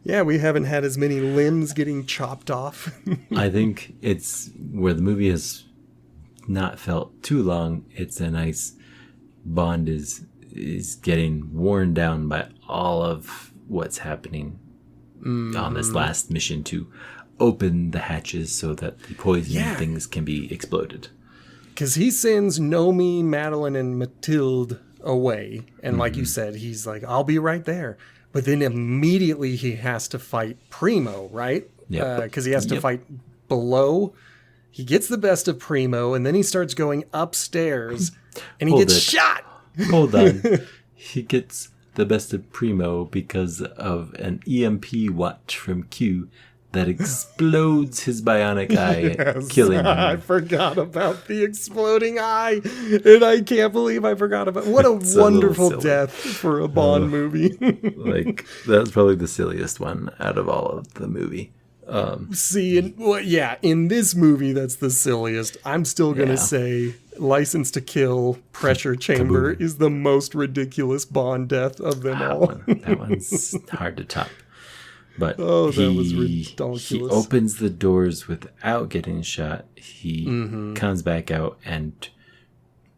yeah, we haven't had as many limbs getting chopped off. I think it's where the movie has not felt too long. It's a nice Bond is getting worn down by all of what's happening on this last mission to open the hatches so that the poison things can be exploded. Because he sends Nomi, Madeline, and Mathilde away. And like you said, he's like, I'll be right there. But then immediately he has to fight Primo, right? Yeah. Because he has to fight below. He gets the best of Primo, and then he starts going upstairs, and he gets shot. Hold on. He gets the best of Primo because of an EMP watch from Q that explodes his bionic eye, killing him. I forgot about the exploding eye, and I can't believe I forgot about what a wonderful death for a Bond movie. Like, that's probably the silliest one out of all of the movie. In this movie, that's the silliest. I'm still going to say License to Kill, Pressure Chamber is the most ridiculous Bond death of them all. That one's hard to top. But that was ridiculous. He opens the doors without getting shot. He comes back out and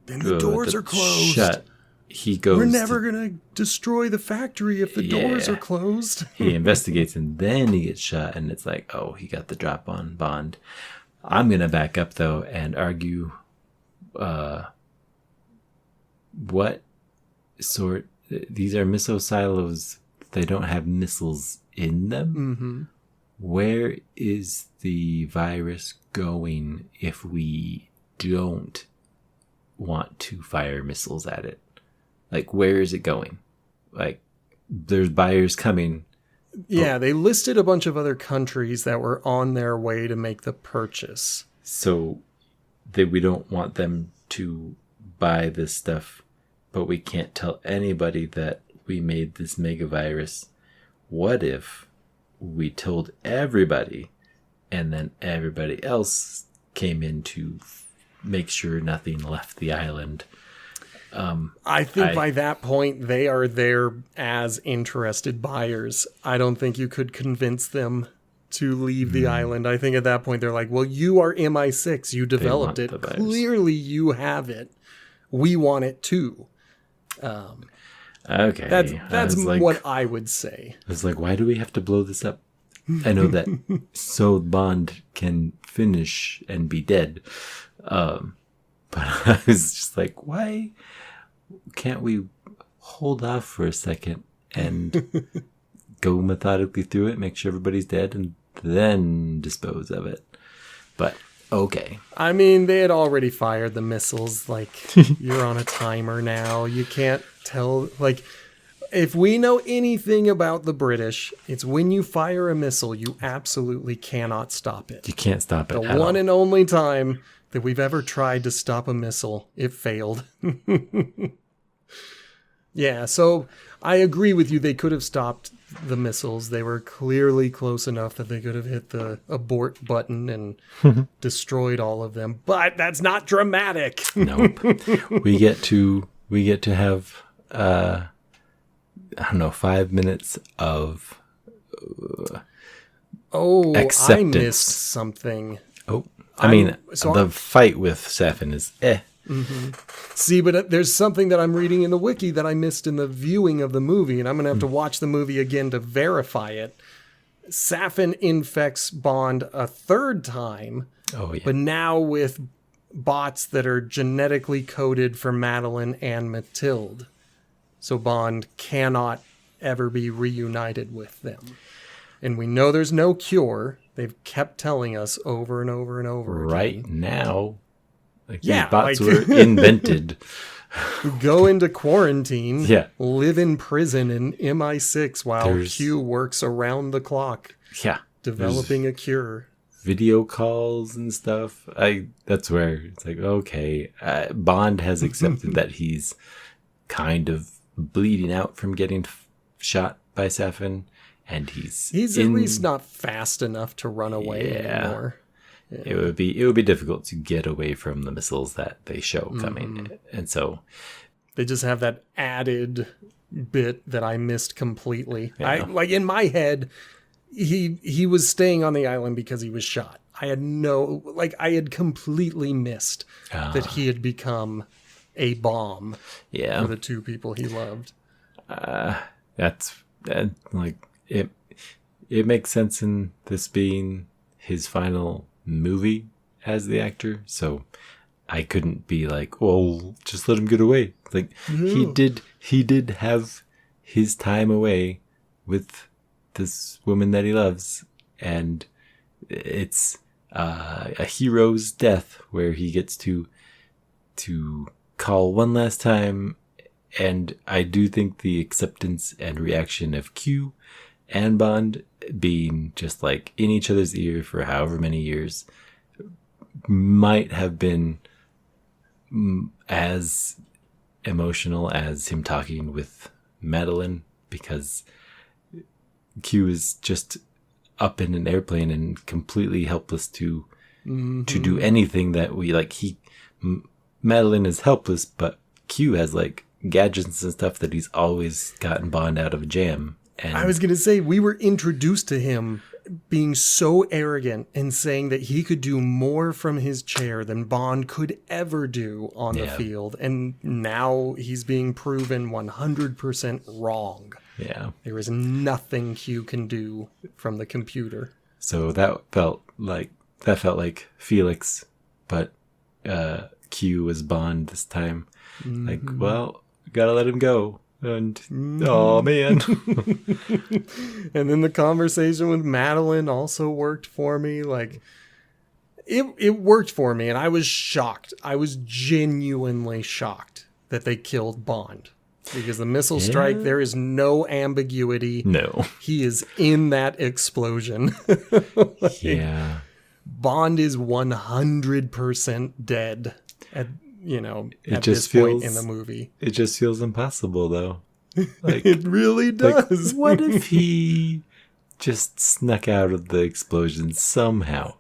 then the doors are closed. Shut. He goes. We're never gonna destroy the factory if the doors are closed. He investigates and then he gets shot, and it's like, oh, he got the drop on Bond. I'm gonna back up though and argue, what sort? These are missile silos. They don't have missiles in them. Where is the virus going if we don't want to fire missiles at it? Like, where is it going? Like, there's buyers coming. Yeah, they listed a bunch of other countries that were on their way to make the purchase. So we don't want them to buy this stuff, but we can't tell anybody that we made this mega virus. What if we told everybody and then everybody else came in to make sure nothing left the island? I think by that point, they are there as interested buyers. I don't think you could convince them to leave the island. I think at that point, they're like, well, you are MI6. You developed it. Clearly, you have it. We want it too. Okay. That's what I would say. I was like, why do we have to blow this up? I know that so Bond can finish and be dead. But I was just like, why can't we hold off for a second and go methodically through it, make sure everybody's dead, and then dispose of it? But okay. I mean, they had already fired the missiles. Like, you're on a timer now. You can't tell. Like, if we know anything about the British, it's when you fire a missile, you absolutely cannot stop it. You can't stop it. The one and only time that we've ever tried to stop a missile, it failed. Yeah, so I agree with you. They could have stopped the missiles. They were clearly close enough that they could have hit the abort button and destroyed all of them. But that's not dramatic. Nope. We get to have I don't know, 5 minutes of acceptance. I missed something. The fight with Safin is See, but there's something that I'm reading in the wiki that I missed in the viewing of the movie, and I'm going to have to watch the movie again to verify it. Safin infects Bond a third time, but now with bots that are genetically coded for Madeline and Mathilde. So Bond cannot ever be reunited with them. And we know there's no cure. They've kept telling us over and over and over again. Right now. These bots were invented. Go into quarantine, live in prison in MI6 while Q works around the clock. Yeah. Developing a cure. Video calls and stuff. That's where it's like, okay, Bond has accepted that he's kind of bleeding out from getting shot by Safin, and he's at least not fast enough to run away anymore. Yeah. It would be difficult to get away from the missiles that they show coming, and so they just have that added bit that I missed completely. Yeah. Like in my head, he was staying on the island because he was shot. I had completely missed that he had become a bomb for the two people he loved. That's like it. It makes sense in this being his final movie as the actor, so I couldn't be like, well, just let him get away. Like he did have his time away with this woman that he loves, and it's a hero's death where he gets to call one last time. And I do think the acceptance and reaction of Q and Bond being just like in each other's ear for however many years might have been as emotional as him talking with Madeline, because Q is just up in an airplane and completely helpless to do anything that we like. Madeline is helpless, but Q has like gadgets and stuff that he's always gotten Bond out of a jam. And I was going to say, we were introduced to him being so arrogant and saying that he could do more from his chair than Bond could ever do on the field. And now he's being proven 100% wrong. Yeah. There is nothing Q can do from the computer. So that felt like Felix, but Q was Bond this time. Like, well, gotta let him go. And oh man. And then the conversation with Madeline also worked for me. Like it worked for me, and I was shocked. I was genuinely shocked that they killed Bond. Because the missile strike, there is no ambiguity. No. He is in that explosion. Yeah. Bond is 100% dead at this point in the movie. It just feels impossible, though. Like, it really does. Like, what if he just snuck out of the explosion somehow?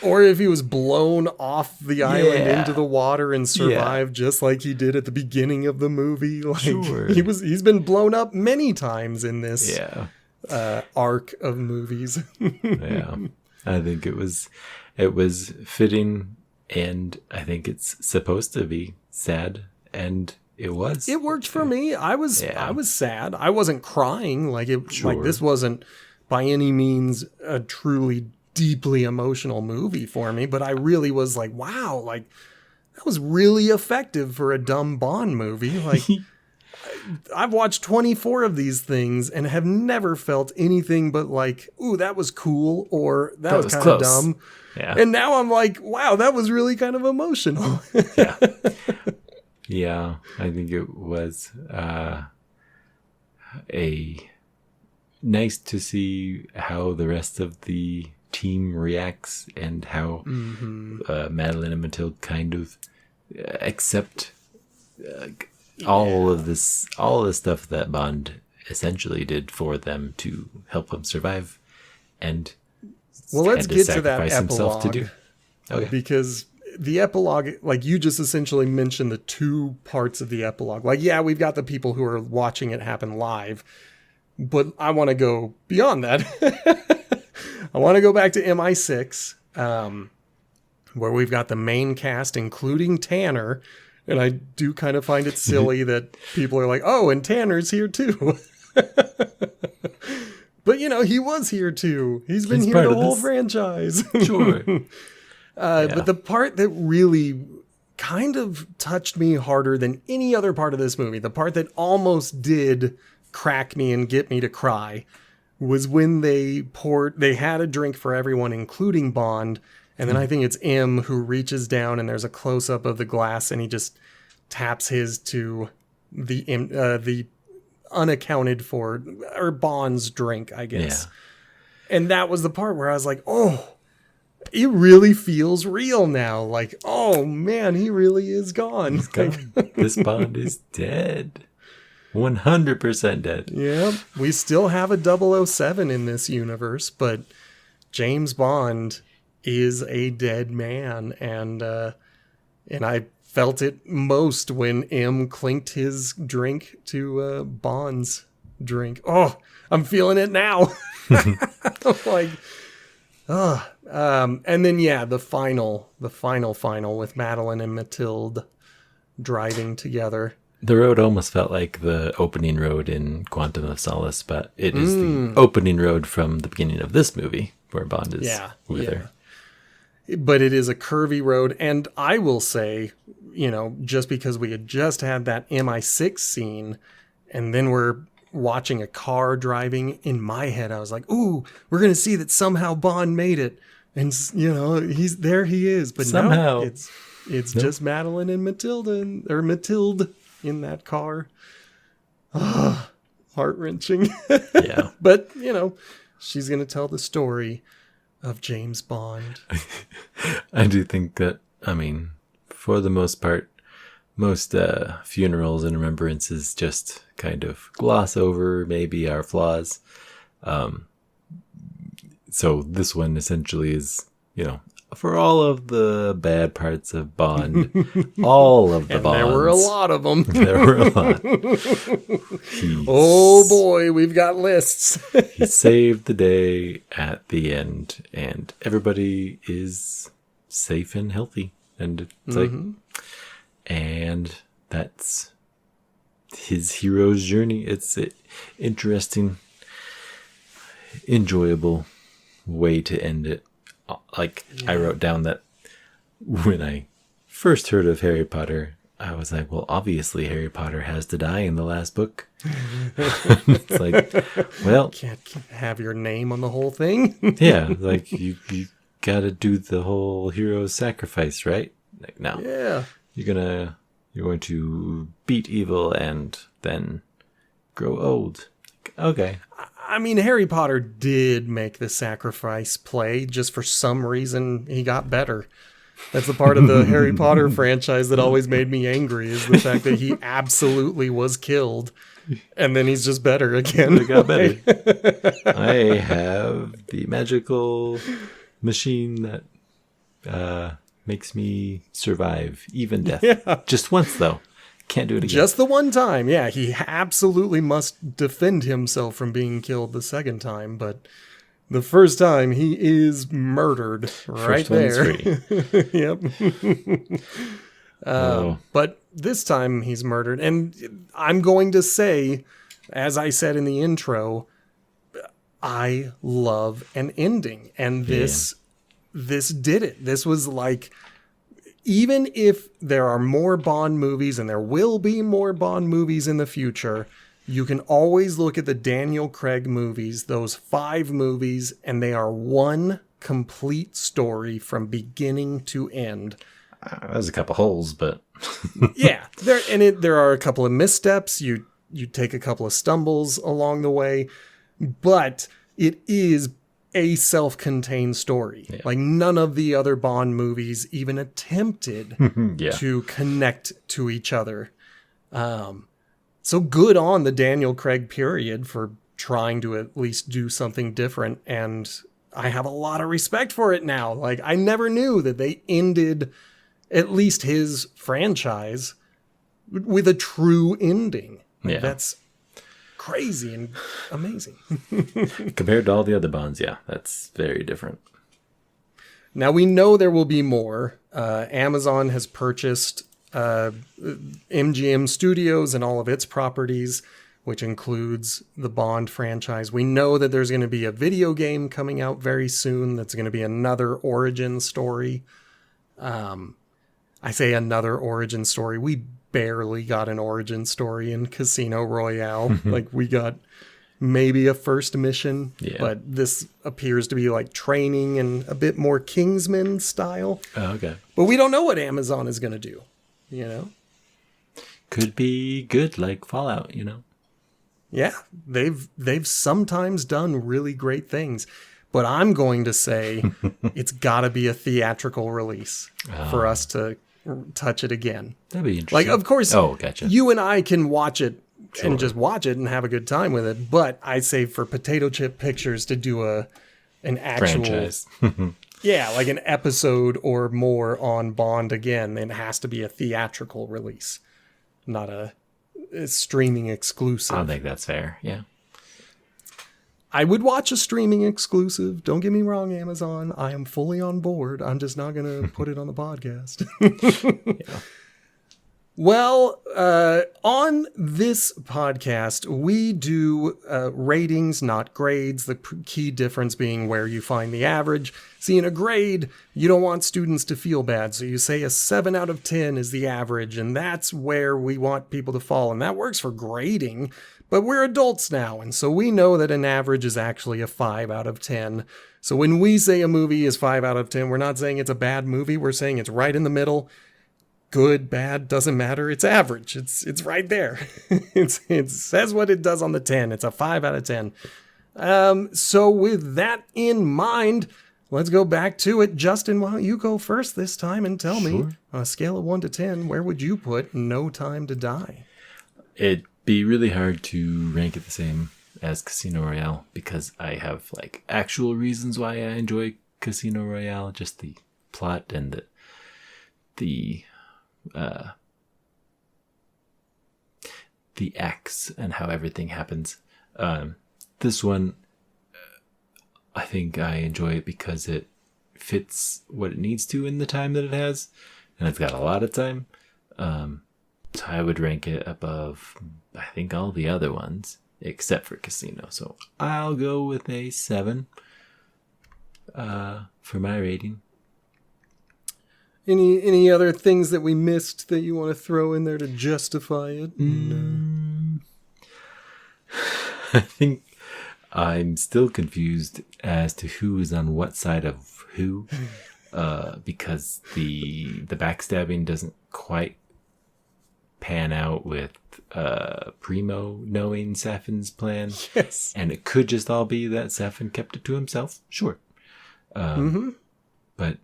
Or if he was blown off the island into the water and survived just like he did at the beginning of the movie. Like, sure. He's been blown up many times in this arc of movies. Yeah. I think it was fitting, and I think it's supposed to be sad, and it was. It worked for me. I was sad. I wasn't crying. Like this wasn't by any means a truly deeply emotional movie for me, but I really was like, wow, like that was really effective for a dumb Bond movie. Like I've watched 24 of these things and have never felt anything but like, ooh, that was cool, or that was kind of dumb. Yeah. And now I'm like, wow, that was really kind of emotional. Yeah, I think it was a nice to see how the rest of the team reacts, and how Madeline and Mathilde kind of accept all of this stuff that Bond essentially did for them to help them survive, and let's get to that epilogue to do. Okay. Because the epilogue, like you just essentially mentioned the two parts of the epilogue. Like, yeah, we've got the people who are watching it happen live, but I want to go beyond that. I want to go back to MI6, where we've got the main cast, including Tanner. And I do kind of find it silly that people are like, oh, and Tanner's here too. But, he was here too. He's been here the whole franchise. Sure. But the part that really kind of touched me harder than any other part of this movie, the part that almost did crack me and get me to cry, was when they had a drink for everyone, including Bond. And then I think it's M who reaches down and there's a close up of the glass and he just taps his to the unaccounted for, or Bond's drink, I guess. Yeah. And that was the part where I was like, oh, it really feels real now. Like, oh man, he really is gone. He's gone. This Bond is dead. 100% dead. Yeah, we still have a 007 in this universe, but James Bond is a dead man, and I felt it most when M clinked his drink to Bond's drink. Oh, I'm feeling it now. Like, and then the final with Madeline and Mathilde driving together. The road almost felt like the opening road in Quantum of Solace, but it is the opening road from the beginning of this movie where Bond is with her. But it is a curvy road, and I will say, just because we had just had that MI6 scene, and then we're watching a car driving, in my head I was like, ooh, we're going to see that somehow Bond made it. And, he's there, he is. But somehow. No, it's just Madeline and Mathilde in that car. Heart-wrenching. Yeah. But, she's going to tell the story of James Bond. I do think that, for the most part, most funerals and remembrances just kind of gloss over maybe our flaws. So this one essentially is, for all of the bad parts of Bond, all of the and Bonds. There were a lot of them. There were a lot. Oh boy, we've got lists. He saved the day at the end, and everybody is safe and healthy. And it's and that's his hero's journey. It's an interesting, enjoyable way to end it. I wrote down that when I first heard of Harry Potter, I was like, well, obviously Harry Potter has to die in the last book. It's like, well, can't have your name on the whole thing. Yeah, like you got to do the whole hero's sacrifice, right? Like, no. Yeah. You're going to beat evil and then grow old. Okay. I mean, Harry Potter did make the sacrifice play. Just for some reason, he got better. That's the part of the Harry Potter franchise that always made me angry, is the fact that he absolutely was killed. And then he's just better again. He got better. I have the magical machine that makes me survive even death. Yeah. Just once, though. Can't do it again. Just the one time. Yeah, he absolutely must defend himself from being killed the second time. But the first time, he is murdered right there. Yep. But this time, he's murdered. And I'm going to say, as I said in the intro, I love an ending. And this did it. This was like, even if there are more Bond movies, and there will be more Bond movies in the future, you can always look at the Daniel Craig movies, those 5 movies, and they are one complete story from beginning to end. There's a couple holes, but yeah, there are a couple of missteps. You take a couple of stumbles along the way, but it is a self-contained story. Yeah. Like, none of the other Bond movies even attempted to connect to each other. So good on the Daniel Craig period for trying to at least do something different. And I have a lot of respect for it now. Like, I never knew that they ended at least his franchise with a true ending. Yeah. That's crazy and amazing. Compared to all the other Bonds, that's very different. Now, we know there will be more. Amazon has purchased MGM Studios and all of its properties, which includes the Bond franchise. We know that there's going to be a video game coming out very soon that's going to be another origin story. I say another origin story. We barely got an origin story in Casino Royale. Like, we got maybe a first mission, but this appears to be like training and a bit more Kingsman style. Oh, okay. But we don't know what Amazon is going to do, Could be good, like Fallout, Yeah, they've sometimes done really great things. But I'm going to say it's got to be a theatrical release for us to touch it again. That'd be interesting. Like, of course, gotcha. You and I can watch it and just watch it and have a good time with it. But I say for Potato Chip Pictures to do an actual franchise. Yeah, like an episode or more on Bond again. It has to be a theatrical release, not a streaming exclusive. I don't think that's fair. Yeah. I would watch a streaming exclusive. Don't get me wrong, Amazon. I am fully on board. I'm just not going to put it on the podcast. Yeah. Well, on this podcast, we do ratings, not grades. The key difference being where you find the average. See, in a grade, you don't want students to feel bad. So you say a 7 out of 10 is the average, and that's where we want people to fall. And that works for grading, but we're adults now. And so we know that an average is actually a 5 out of 10. So when we say a movie is 5 out of 10, we're not saying it's a bad movie. We're saying it's right in the middle. Good, bad, doesn't matter. It's average. It's right there. It says what it does on the 10. It's a 5 out of 10. So with that in mind, let's go back to it. Justin, why don't you go first this time and tell me, on a scale of 1 to 10, where would you put No Time to Die? It'd be really hard to rank it the same as Casino Royale because I have like actual reasons why I enjoy Casino Royale, just the plot and the acts and how everything happens. This one, I think I enjoy it because it fits what it needs to in the time that it has, and it's got a lot of time. So I would rank it above, I think, all the other ones except for Casino. So I'll go with a 7 for my rating. Any other things that we missed that you want to throw in there to justify it? I think I'm still confused as to who is on what side of who, because the backstabbing doesn't quite pan out with Primo knowing Safin's plan. Yes. And it could just all be that Safin kept it to himself. Sure. But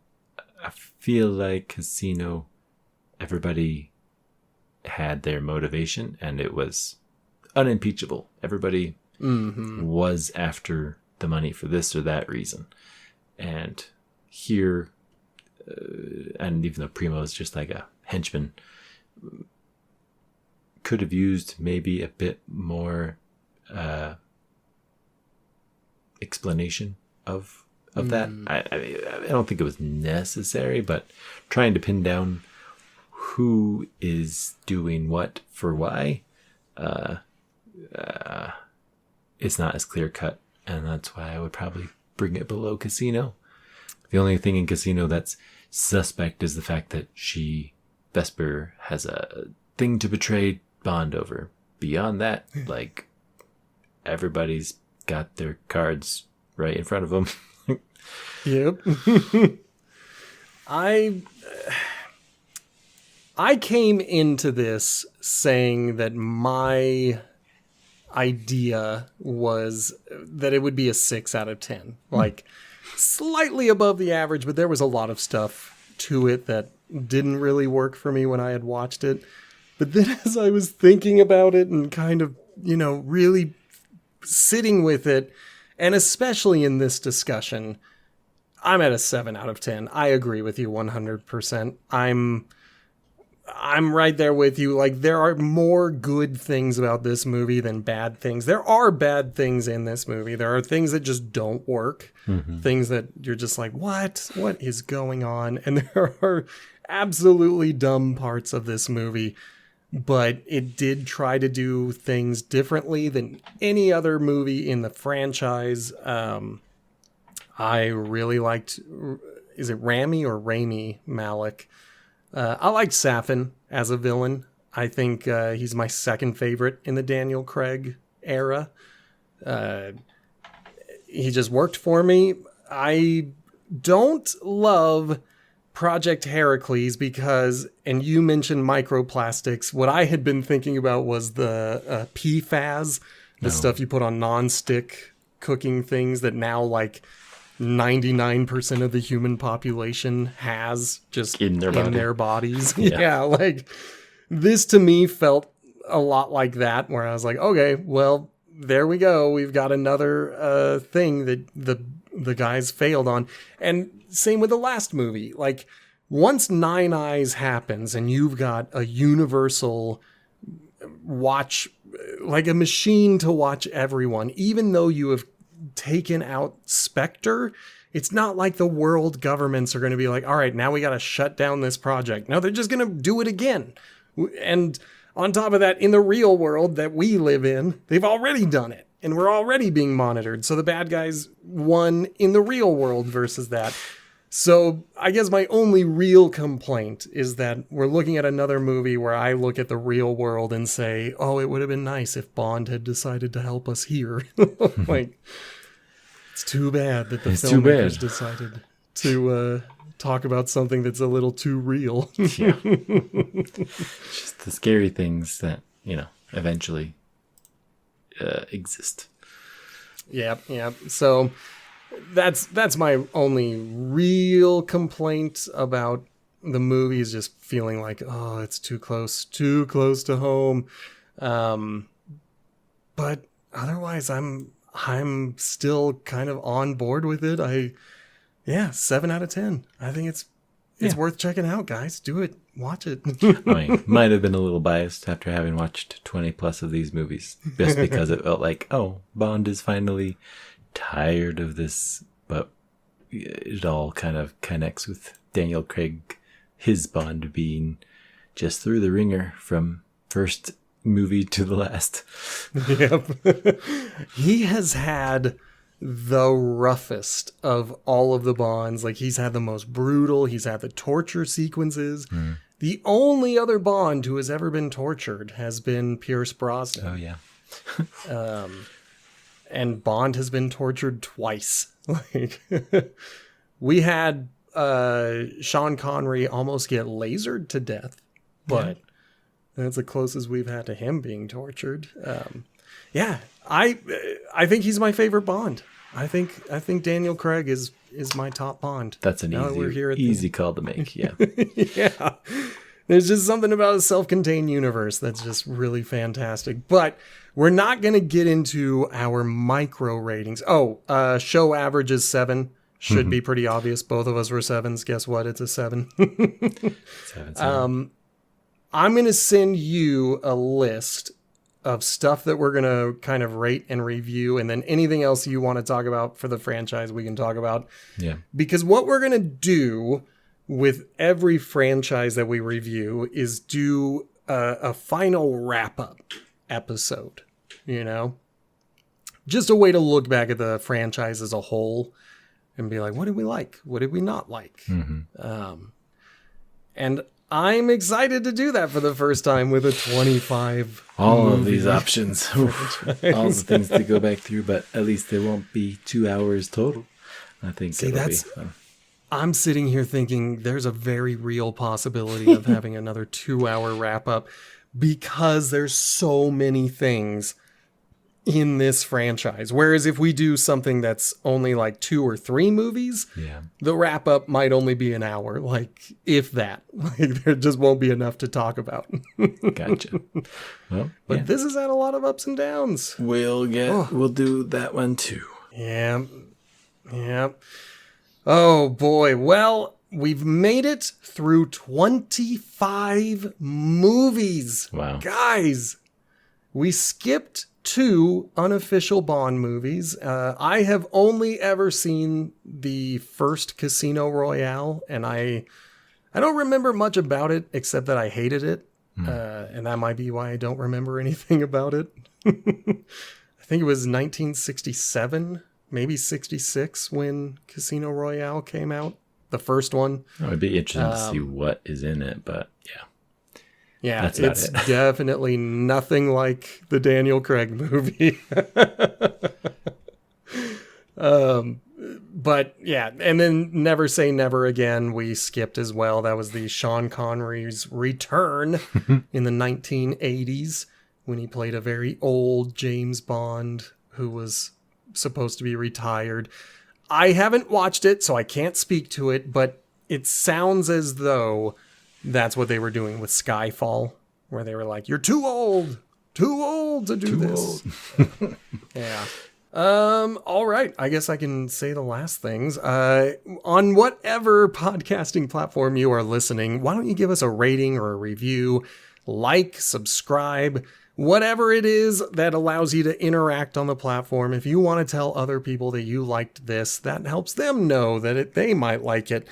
I feel like Casino, everybody had their motivation and it was unimpeachable. Everybody was after the money for this or that reason. And here, and even though Primo is just like a henchman, could have used maybe a bit more explanation of that. I don't think it was necessary, but trying to pin down who is doing what for why, it's not as clear cut, and that's why I would probably bring it below Casino. The only thing in Casino that's suspect is the fact that Vesper has a thing to betray Bond over. Beyond that, like, everybody's got their cards right in front of them. Yep. I came into this saying that my idea was that it would be a 6 out of 10. Like, slightly above the average, but there was a lot of stuff to it that didn't really work for me when I had watched it. But then as I was thinking about it and kind of, really sitting with it, and especially in this discussion, I'm at a 7 out of 10. I agree with you 100%. I'm right there with you. Like, there are more good things about this movie than bad things. There are bad things in this movie. There are things that just don't work. Things that you're just like, what is going on? And there are absolutely dumb parts of this movie, but it did try to do things differently than any other movie in the franchise. I really liked, is it Rami or Rami Malek? I liked Safin as a villain. I think he's my second favorite in the Daniel Craig era. He just worked for me. I don't love Project Heracles because, and you mentioned microplastics, what I had been thinking about was the PFAS, the stuff you put on non-stick cooking things that now, like, 99% of the human population has just in their bodies. Yeah, like, this to me felt a lot like that, where I was like, okay, well, there we go. We've got another thing that the guys failed on. And same with the last movie. Like, once Nine Eyes happens and you've got a universal watch, like a machine to watch everyone, even though you have taken out Spectre, it's not like the world governments are going to be like, all right, now we got to shut down this project. No, they're just going to do it again. And on top of that, in the real world that we live in, they've already done it. And we're already being monitored. So the bad guys won in the real world versus that. So I guess my only real complaint is that we're looking at another movie where I look at the real world and say, oh, it would have been nice if Bond had decided to help us here. Like, it's too bad that the filmmakers decided to talk about something that's a little too real. Yeah. Just the scary things that, eventually exist. Yep. So that's my only real complaint about the movie, is just feeling like, oh, it's too close to home. But otherwise, I'm still kind of on board with it. 7 out of 10. I think it's worth checking out, guys. Do it. Watch it. I might have been a little biased after having watched 20 plus of these movies, just because it felt like, oh, Bond is finally tired of this, but it all kind of connects with Daniel Craig, his Bond being just through the ringer from first movie to the last. Yep. He has had the roughest of all of the Bonds. Like, he's had the most brutal, he's had the torture sequences. The only other Bond who has ever been tortured has been Pierce Brosnan. Oh yeah. And Bond has been tortured twice. Like, we had Sean Connery almost get lasered to death, but that's the closest we've had to him being tortured. I think he's my favorite Bond. I think Daniel Craig is my top Bond. That's an easy call to make. Yeah. Yeah. There's just something about a self-contained universe that's just really fantastic. But we're not going to get into our micro ratings. Show average is 7. Should be pretty obvious. Both of us were 7s. Guess what? It's a 7. 7. I'm going to send you a list of stuff that we're going to kind of rate and review, and then anything else you want to talk about for the franchise, we can talk about. Yeah. Because what we're going to do with every franchise that we review is do a final wrap-up episode, Just a way to look back at the franchise as a whole and be like, what did we like? What did we not like? And I'm excited to do that for the first time with a 25. All of these options. All the things to go back through, but at least they won't be 2 hours total. I think it'll be fun. I'm sitting here thinking there's a very real possibility of having another 2-hour wrap up because there's so many things in this franchise. Whereas if we do something that's only like 2 or 3 movies, the wrap up might only be an hour, like if that. Like, there just won't be enough to talk about. Gotcha. Well, but this has had a lot of ups and downs. We'll do that one too. Yeah. Oh boy. Well, we've made it through 25 movies. Wow. Guys, we skipped 2 unofficial Bond movies. I have only ever seen the first Casino Royale, and I don't remember much about it except that I hated it. And that might be why I don't remember anything about it. I think it was 1967, maybe 66 when Casino Royale came out. The first one. It would be interesting to see what is in it, but yeah. Yeah, it's definitely nothing like the Daniel Craig movie. But yeah, and then Never Say Never Again, we skipped as well. That was the Sean Connery's return in the 1980s when he played a very old James Bond who was supposed to be retired. I haven't watched it, so I can't speak to it, but it sounds as though that's what they were doing with Skyfall, where they were like, you're too old to do this. Yeah. All right. I guess I can say the last things. On whatever podcasting platform you are listening, why don't you give us a rating or a review, like, subscribe, whatever it is that allows you to interact on the platform. If you want to tell other people that you liked this, that helps them know that they might like it.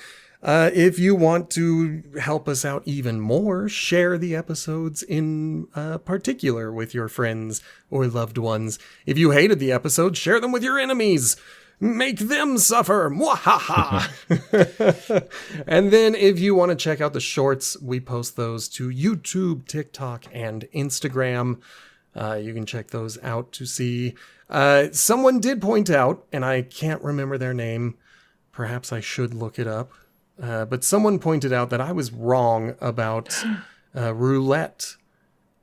If you want to help us out even more, share the episodes in particular with your friends or loved ones. If you hated the episode, share them with your enemies. Make them suffer. Mwahaha. And then if you want to check out the shorts, we post those to YouTube, TikTok, and Instagram. You can check those out to see. Someone did point out, and I can't remember their name. Perhaps I should look it up. But someone pointed out that I was wrong about roulette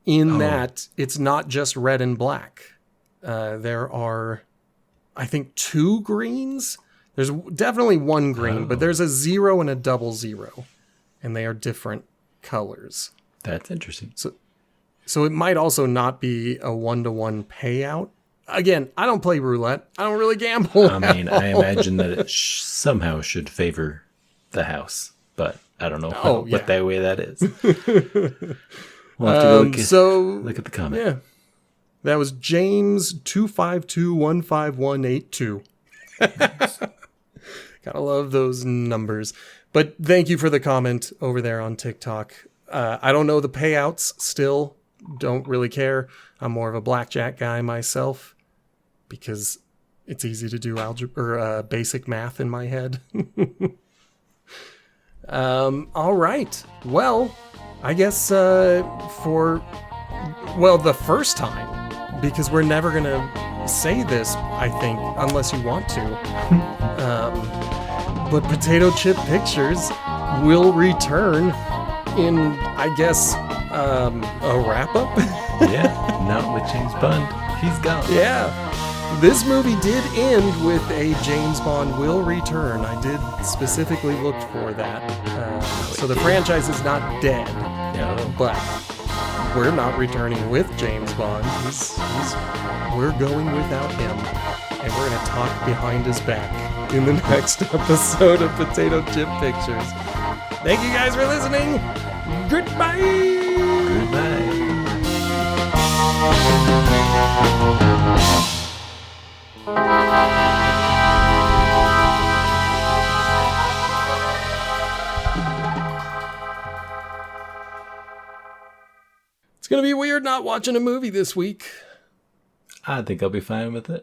in that it's not just red and black. There are, I think, 2 greens. There's definitely 1 green, but there's a 0 and a 00, and they are different colors. That's interesting. So it might also not be a 1-to-1 payout. Again, I don't play roulette. I don't really gamble. I mean, I imagine that it somehow should favor the house, but I don't know what that way that is. We'll have to look at the comment. Yeah, that was James 252158182. Gotta love those numbers. But thank you for the comment over there on TikTok. I don't know the payouts still. Don't really care. I'm more of a blackjack guy myself because it's easy to do algebra or basic math in my head. All right. Well, I guess the first time, because we're never going to say this, I think, unless you want to. But Potato Chip Pictures will return in, I guess, a wrap-up. Yeah, not with James Bond. He's gone. Yeah. This movie did end with a James Bond will return. I did specifically look for that. So the franchise is not dead. No. But we're not returning with James Bond. We're going without him. And we're going to talk behind his back in the next episode of Potato Chip Pictures. Thank you guys for listening. Goodbye. Goodbye. It's going to be weird not watching a movie this week. I think I'll be fine with it.